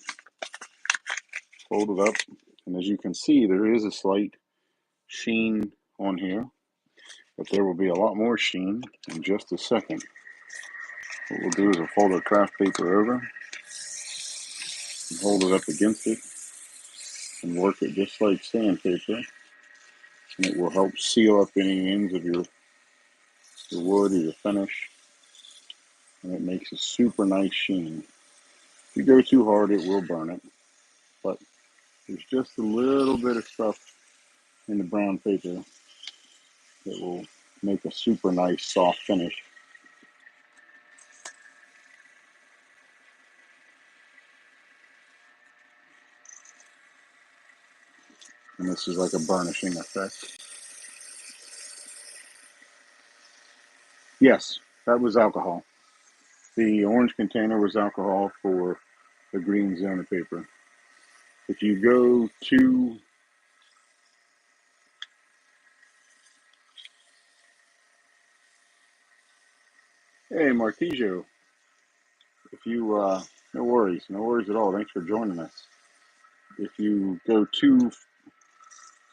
fold it up, and as you can see, there is a slight sheen on here, but there will be a lot more sheen in just a second. What we'll do is we'll fold our craft paper over and hold it up against it and work it just like sandpaper, and it will help seal up any ends of your wood or your finish, and it makes a super nice sheen. If you go too hard, it will burn it, but there's just a little bit of stuff in the brown paper that will make a super nice soft finish. And this is like a burnishing effect. Yes, that was alcohol. The orange container was alcohol for the green zona paper. If you go to Hey Martijo, if you no worries at all. Thanks for joining us. If you go too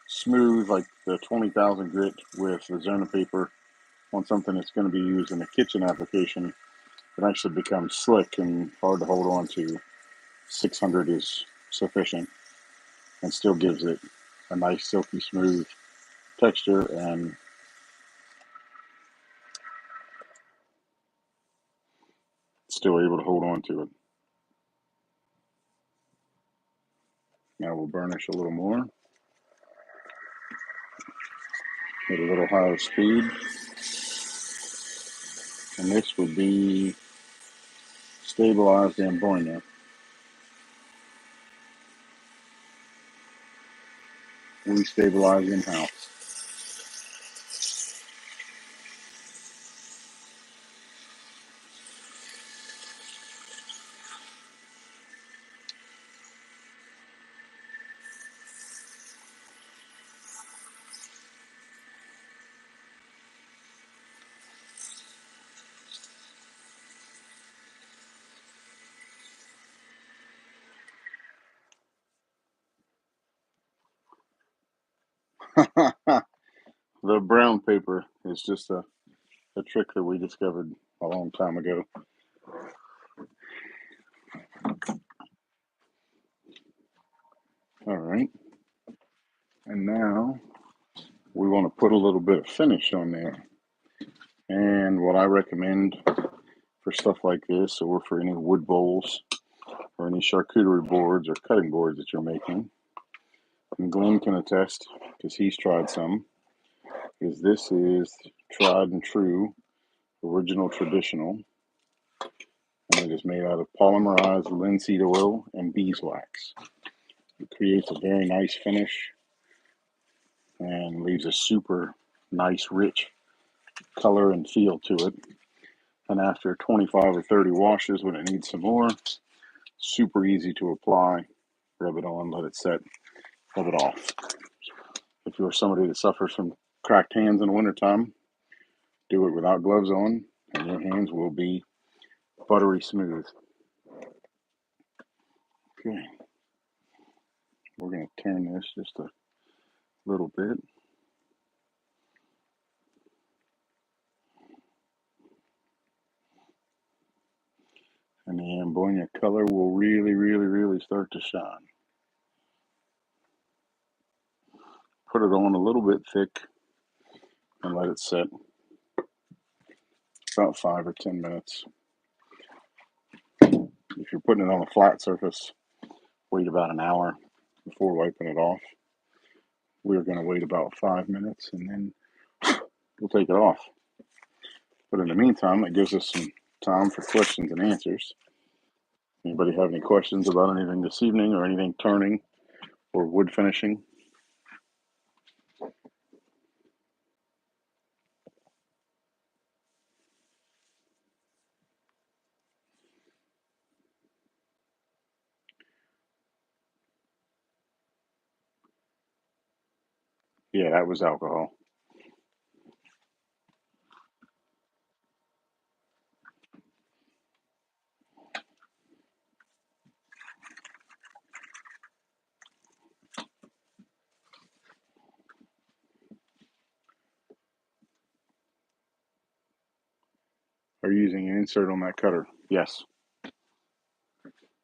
smooth, like the 20,000 grit with the zona paper on something that's going to be used in a kitchen application, it actually becomes slick and hard to hold on to. 600 is sufficient and still gives it a nice silky smooth texture and still able to hold on to it. Now we'll burnish a little more at a little higher speed. And this would be stabilized ambonia. We stabilize in-house. The brown paper is just a trick that we discovered a long time ago. All right. And now we want to put a little bit of finish on there. And what I recommend for stuff like this, or for any wood bowls, or any charcuterie boards or cutting boards that you're making, and Glenn can attest because he's tried some, is this is tried and true, original traditional, and it is made out of polymerized linseed oil and beeswax. It creates a very nice finish and leaves a super nice, rich color and feel to it. And after 25 or 30 washes, when it needs some more, super easy to apply. Rub it on, let it set, rub it off. If you're somebody that suffers from cracked hands in the wintertime, do it without gloves on, and your hands will be buttery smooth. Okay, we're going to turn this just a little bit. And the ambonia color will really start to shine. Put it on a little bit thick and let it set about 5 or 10 minutes. If you're putting it on a flat surface, wait about an hour before wiping it off. We're going to wait about 5 minutes and then we'll take it off. But in the meantime, it gives us some time for questions and answers. Anybody have any questions about anything this evening or anything turning or wood finishing? Yeah, that was alcohol. Are you using an insert on that cutter? Yes.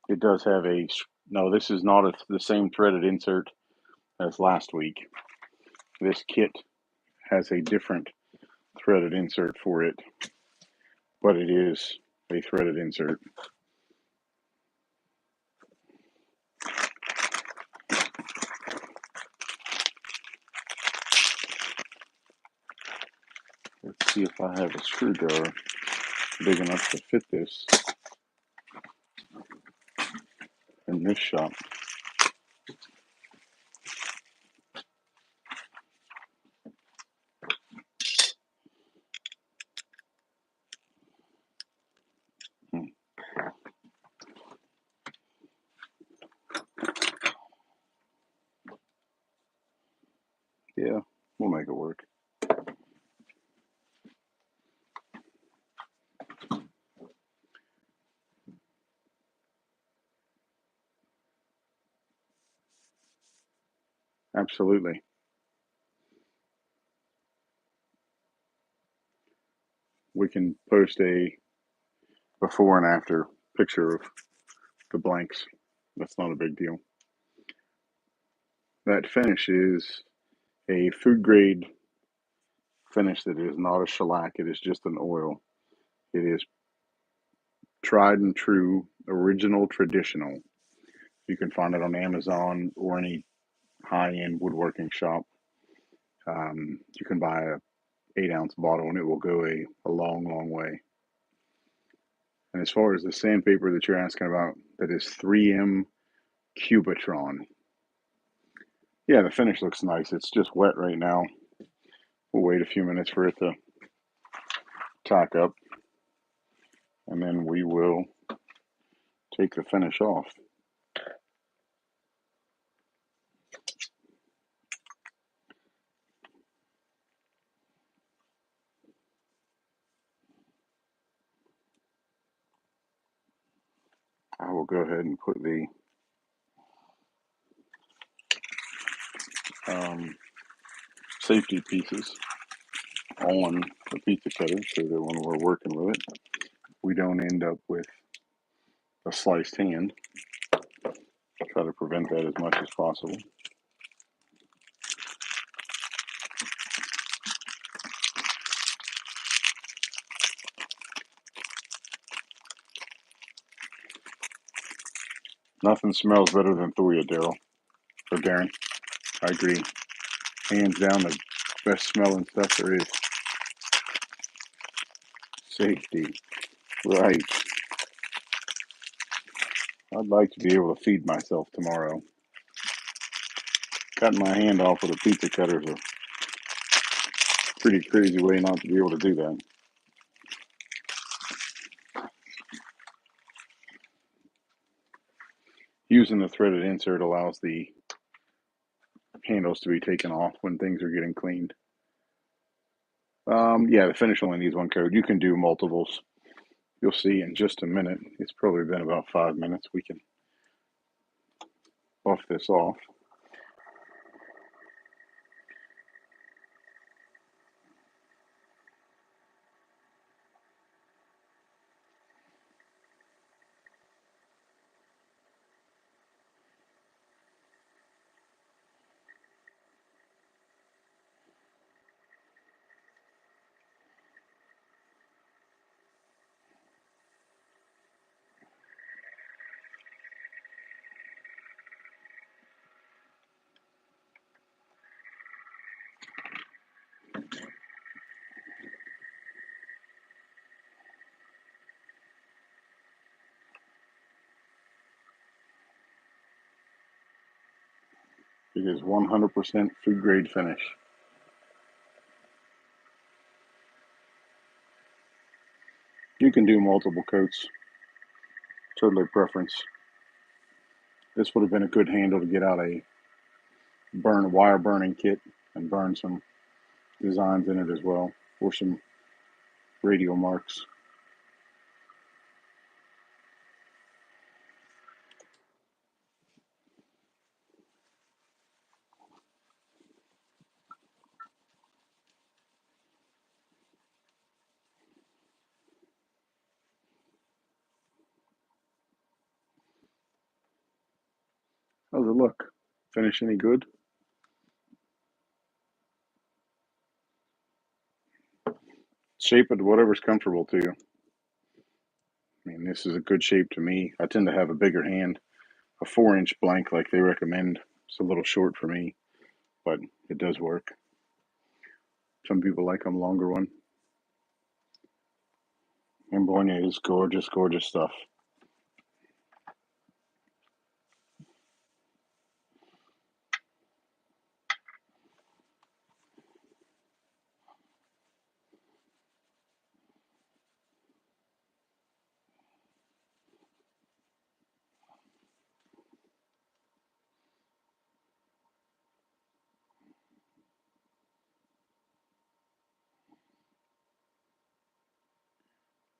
It does have a, no, this is not the same threaded insert as last week. This kit has a different threaded insert for it, but it is a threaded insert. Let's see if I have a screwdriver big enough to fit this in this shop. Hmm. Yeah, we'll make it work. Absolutely. We can post a before and after picture of the blanks. That's not a big deal. That finish is a food grade finish that is not a shellac. It is just an oil. It is tried and true, original, traditional. You can find it on Amazon or any high-end woodworking shop. You can buy a 8-ounce bottle and it will go a long, long way. And as far as the sandpaper that you're asking about, that is 3M Cubitron. Yeah, the finish looks nice. It's just wet right now. We'll wait a few minutes for it to tack up, and then we will take the finish off. I will go ahead and put the safety pieces on the pizza cutter so that when we're working with it, we don't end up with a sliced hand. Try to prevent that as much as possible. Nothing smells better than Thoria, Daryl. Or Darren. I agree. Hands down, the best smelling stuff there is. Safety. Right. I'd like to be able to feed myself tomorrow. Cutting my hand off with a pizza cutter is a pretty crazy way not to be able to do that. Using the threaded insert allows the handles to be taken off when things are getting cleaned. Yeah, the finish only needs one coat. You can do multiples. You'll see in just a minute. It's probably been about 5 minutes. We can buff this off. It is 100% food grade finish. You can do multiple coats, totally preference. This would have been a good handle to get out a wire burning kit and burn some designs in it as well, or some radial marks. How's it look? Finish any good? Shape it to whatever's comfortable to you. I mean, this is a good shape to me. I tend to have a bigger hand. A 4-inch blank like they recommend is a little short for me, but it does work. Some people like them longer one. Ambonia is gorgeous, gorgeous stuff.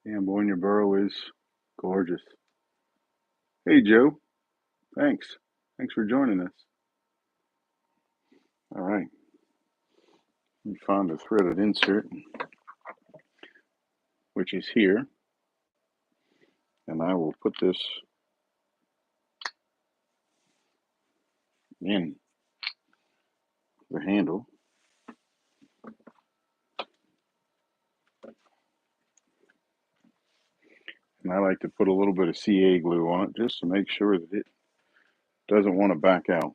The Ambonia burrow is gorgeous. Hey, Joe. Thanks. Thanks for joining us. All right. We found a threaded insert, which is here. And I will put this in the handle. And I like to put a little bit of CA glue on it just to make sure that it doesn't want to back out.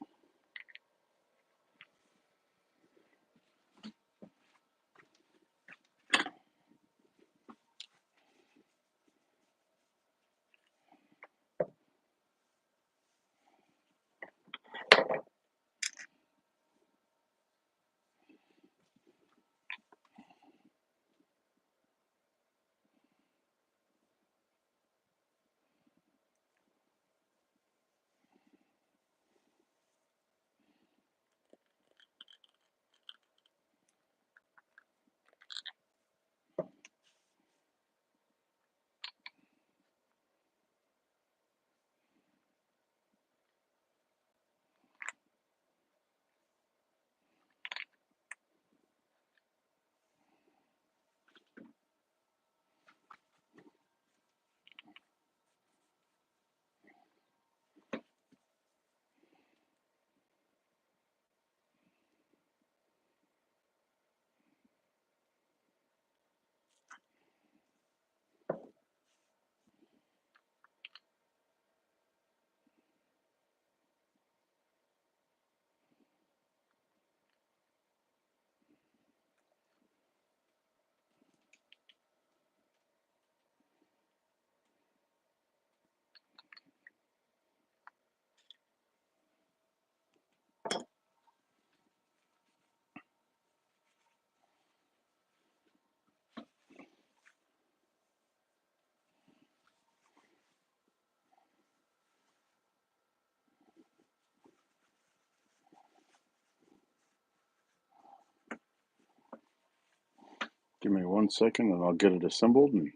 Give me 1 second and I'll get it assembled and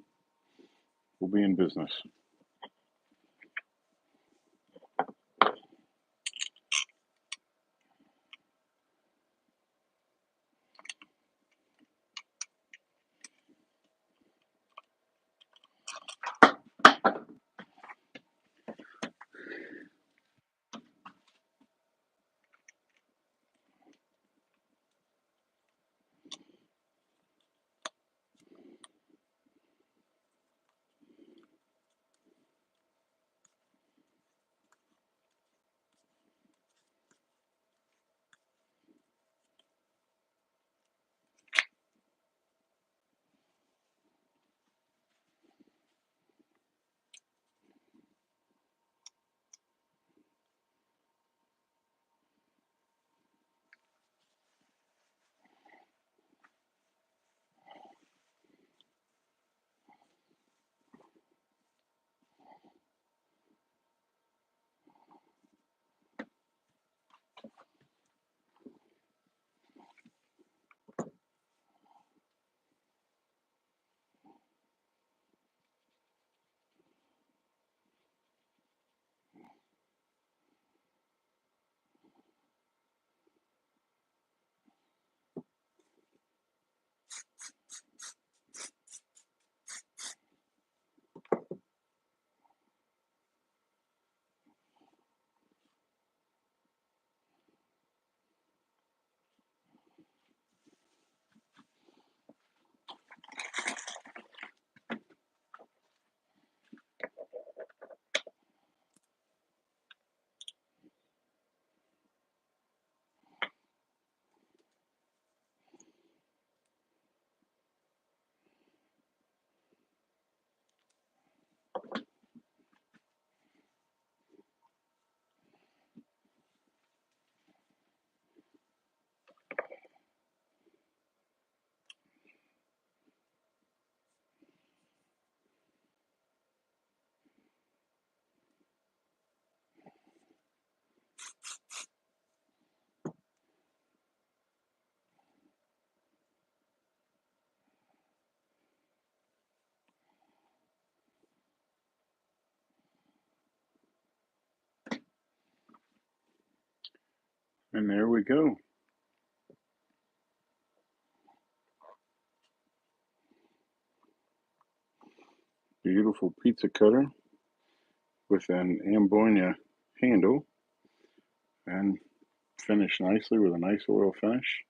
we'll be in business. And there we go. Beautiful pizza cutter with an Ambonia handle and finished nicely with a nice oil finish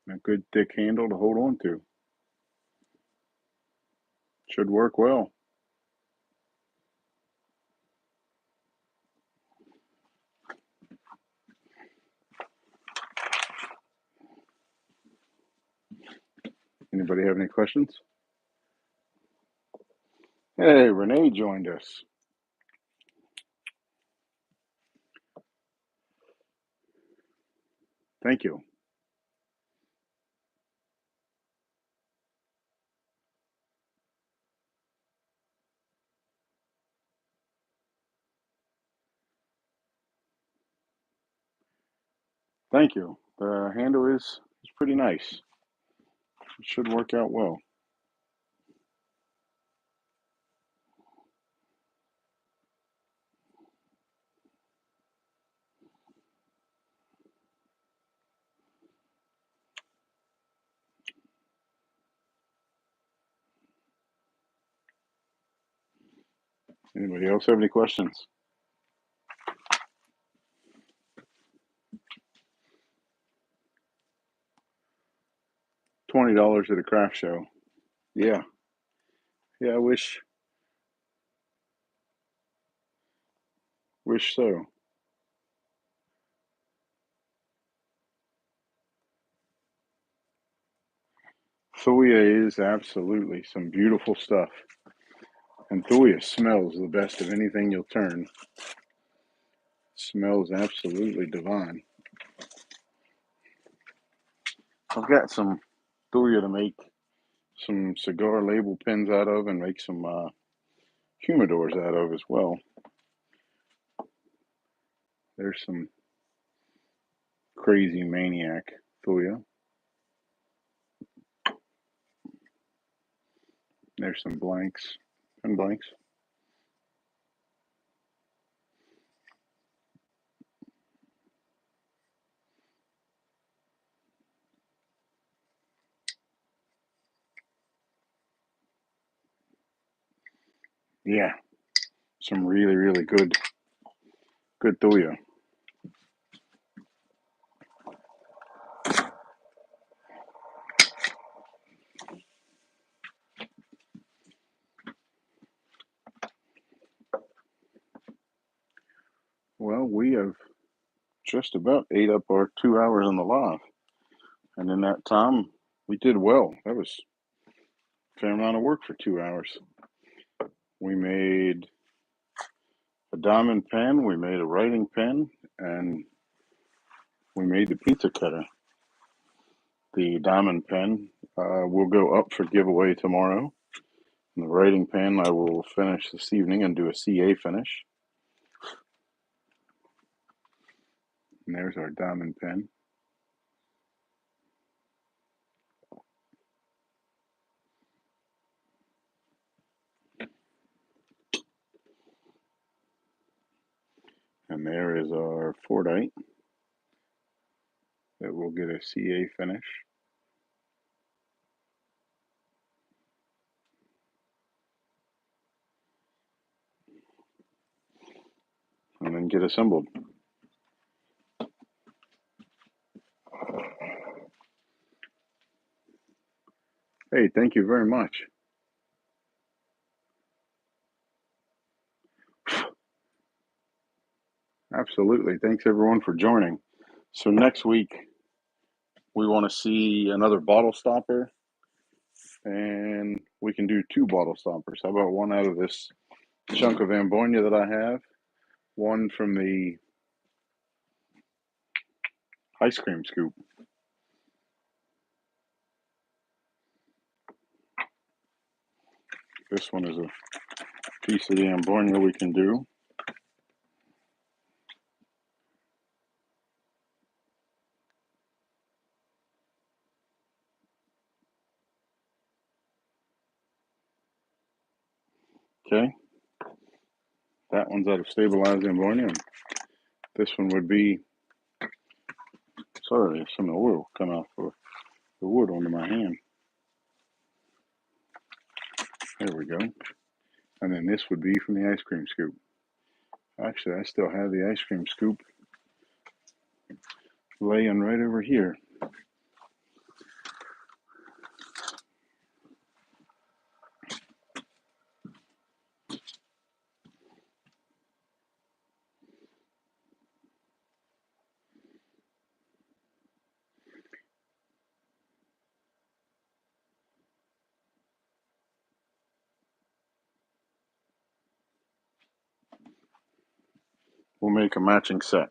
and a good thick handle to hold on to. Should work well. Anybody have any questions? Hey, Renee joined us. Thank you. Thank you. The handle is pretty nice. It should work out well. Anybody else have any questions? $20 at a craft show. Yeah. Yeah, I wish so. Thuya is absolutely some beautiful stuff. And Thuya smells the best of anything you'll turn. Smells absolutely divine. I've got some Thuya to make some cigar label pins out of and make some humidors out of as well. There's some crazy maniac Thuya. There's some blanks and blanks. Yeah, some really, really good Thuya. Well, we have just about ate up our 2 hours on the live. And in that time, we did well. That was a fair amount of work for 2 hours. We made a diamond pen, we made a writing pen, and we made the pizza cutter. The diamond pen will go up for giveaway tomorrow. And the writing pen I will finish this evening and do a CA finish. And there's our diamond pen. And there is our forite that will get a CA finish. And then get assembled. Hey, thank you very much. Absolutely. Thanks everyone for joining. So next week we want to see another bottle stopper, and we can do 2 bottle stoppers. How about one out of this chunk of Ambonia that I have, one from the ice cream scoop. This one is a piece of the Ambonia we can do. Okay, that one's out of stabilized Ambonia. This one would be Sorry if some of the oil come out for the wood onto my hand. There we go. And then this would be from the ice cream scoop. Actually, I still have the ice cream scoop laying right over here. We'll make a matching set.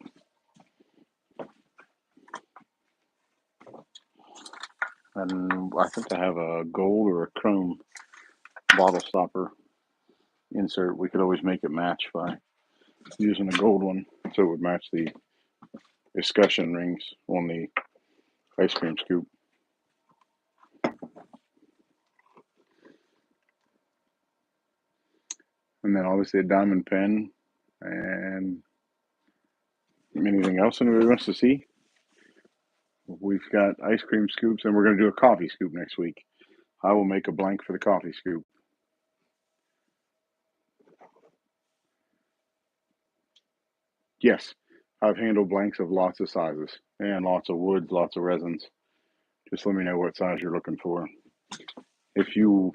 And I think I have a gold or a chrome bottle stopper insert. We could always make it match by using a gold one, so it would match the escutcheon rings on the ice cream scoop. And then obviously a diamond pen and anything else anybody wants to see. We've got ice cream scoops, and we're going to do a coffee scoop next week. I will make a blank for the coffee scoop. Yes, I've handled blanks of lots of sizes and lots of woods, lots of resins. Just let me know what size you're looking for. If you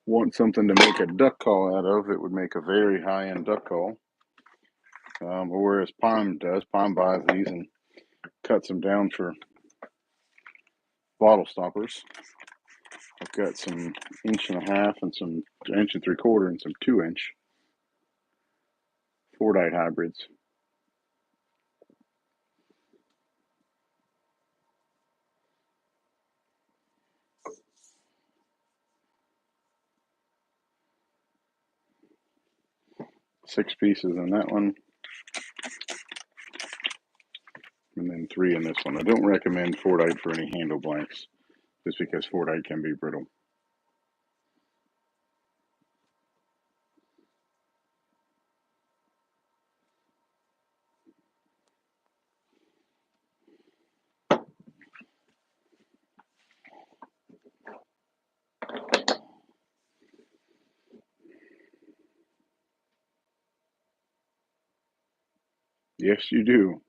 want something to make a duck call out of, it would make a very high-end duck call. Or whereas Pine does, Pine buys these and cuts them down for bottle stoppers. I've got some 1.5 and some 1.75 and some 2-inch forite hybrids. Six pieces in that one, and then 3 in this one. I don't recommend forite for any handle blanks, just because forite can be brittle. Yes, you do.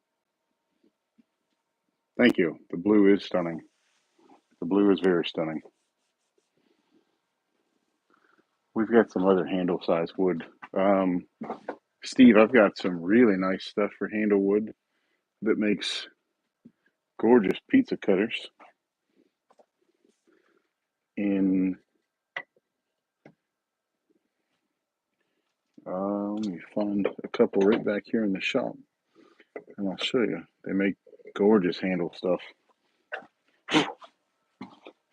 Thank you. The blue is stunning. The blue is very stunning. We've got some other handle size wood. Steve, I've got some really nice stuff for handle wood that makes gorgeous pizza cutters in, let me find a couple right back here in the shop, and I'll show you. They make gorgeous handle stuff.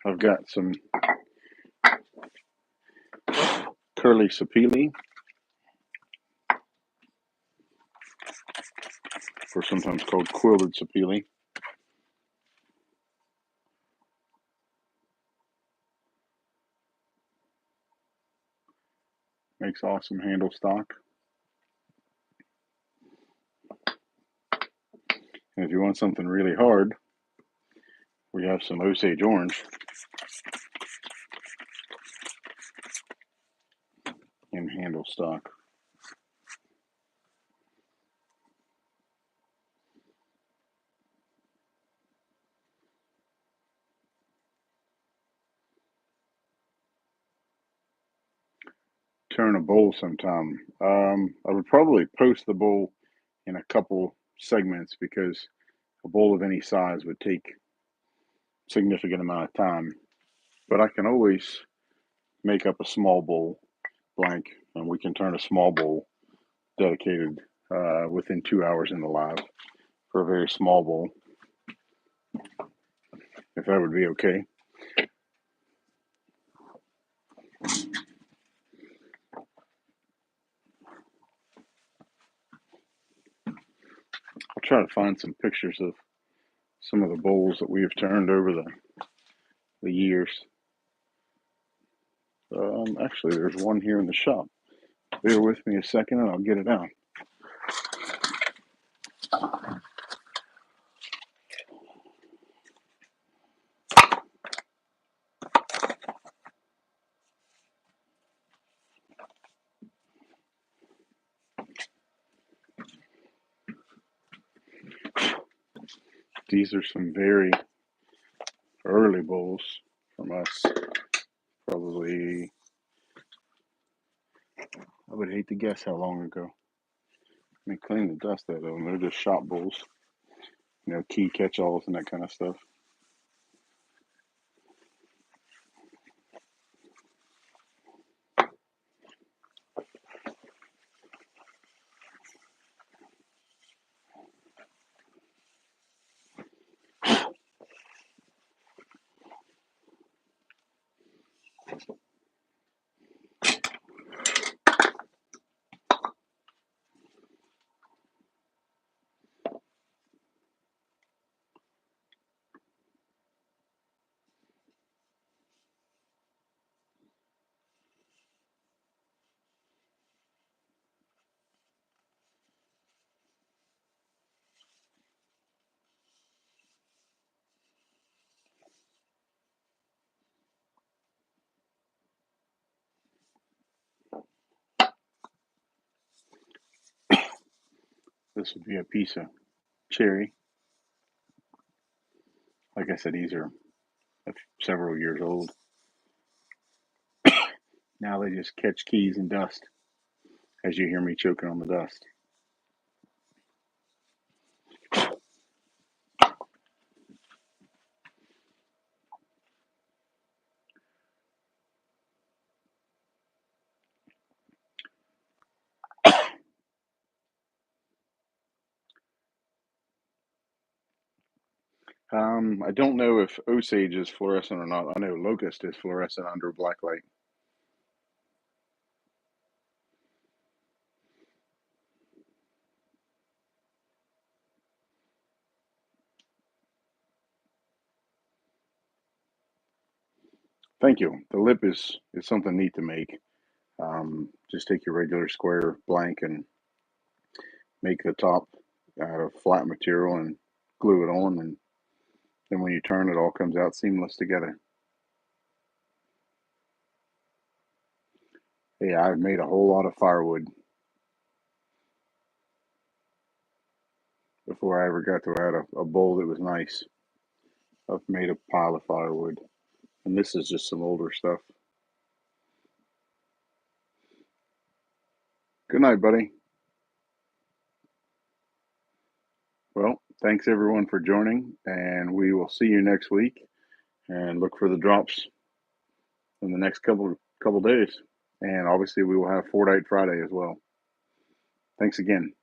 I've got some curly sapele, or sometimes called quilted sapele. Makes awesome handle stock. And if you want something really hard, we have some Osage orange in handle stock. Turn a bowl sometime. I would probably post the bowl in a couple segments, because a bowl of any size would take a significant amount of time. But I can always make up a small bowl blank, and we can turn a small bowl dedicated within 2 hours in the live for a very small bowl, if that would be okay. I'll try to find some pictures of some of the bowls that we have turned over the years. Actually, there's one here in the shop. Bear with me a second and I'll get it out. These are some very early bowls from us. Probably, I would hate to guess how long ago. Let me clean the dust out of them. They're just shop bowls, key catch-alls and that kind of stuff. This would be a piece of cherry. Like I said, these are several years old. Now they just catch keys and dust, as you hear me choking on the dust. I don't know if Osage is fluorescent or not. I know Locust is fluorescent under black light. Thank you. The lip is something neat to make. Just take your regular square blank and make the top out of flat material and glue it on, and then when you turn it, all comes out seamless together. Yeah, I've made a whole lot of firewood before I ever got to add a bowl that was nice. I've made a pile of firewood, and this is just some older stuff. Good night, buddy. Well, thanks everyone for joining, and we will see you next week. And look for the drops in the next couple days. And obviously, we will have Fortnite Friday as well. Thanks again.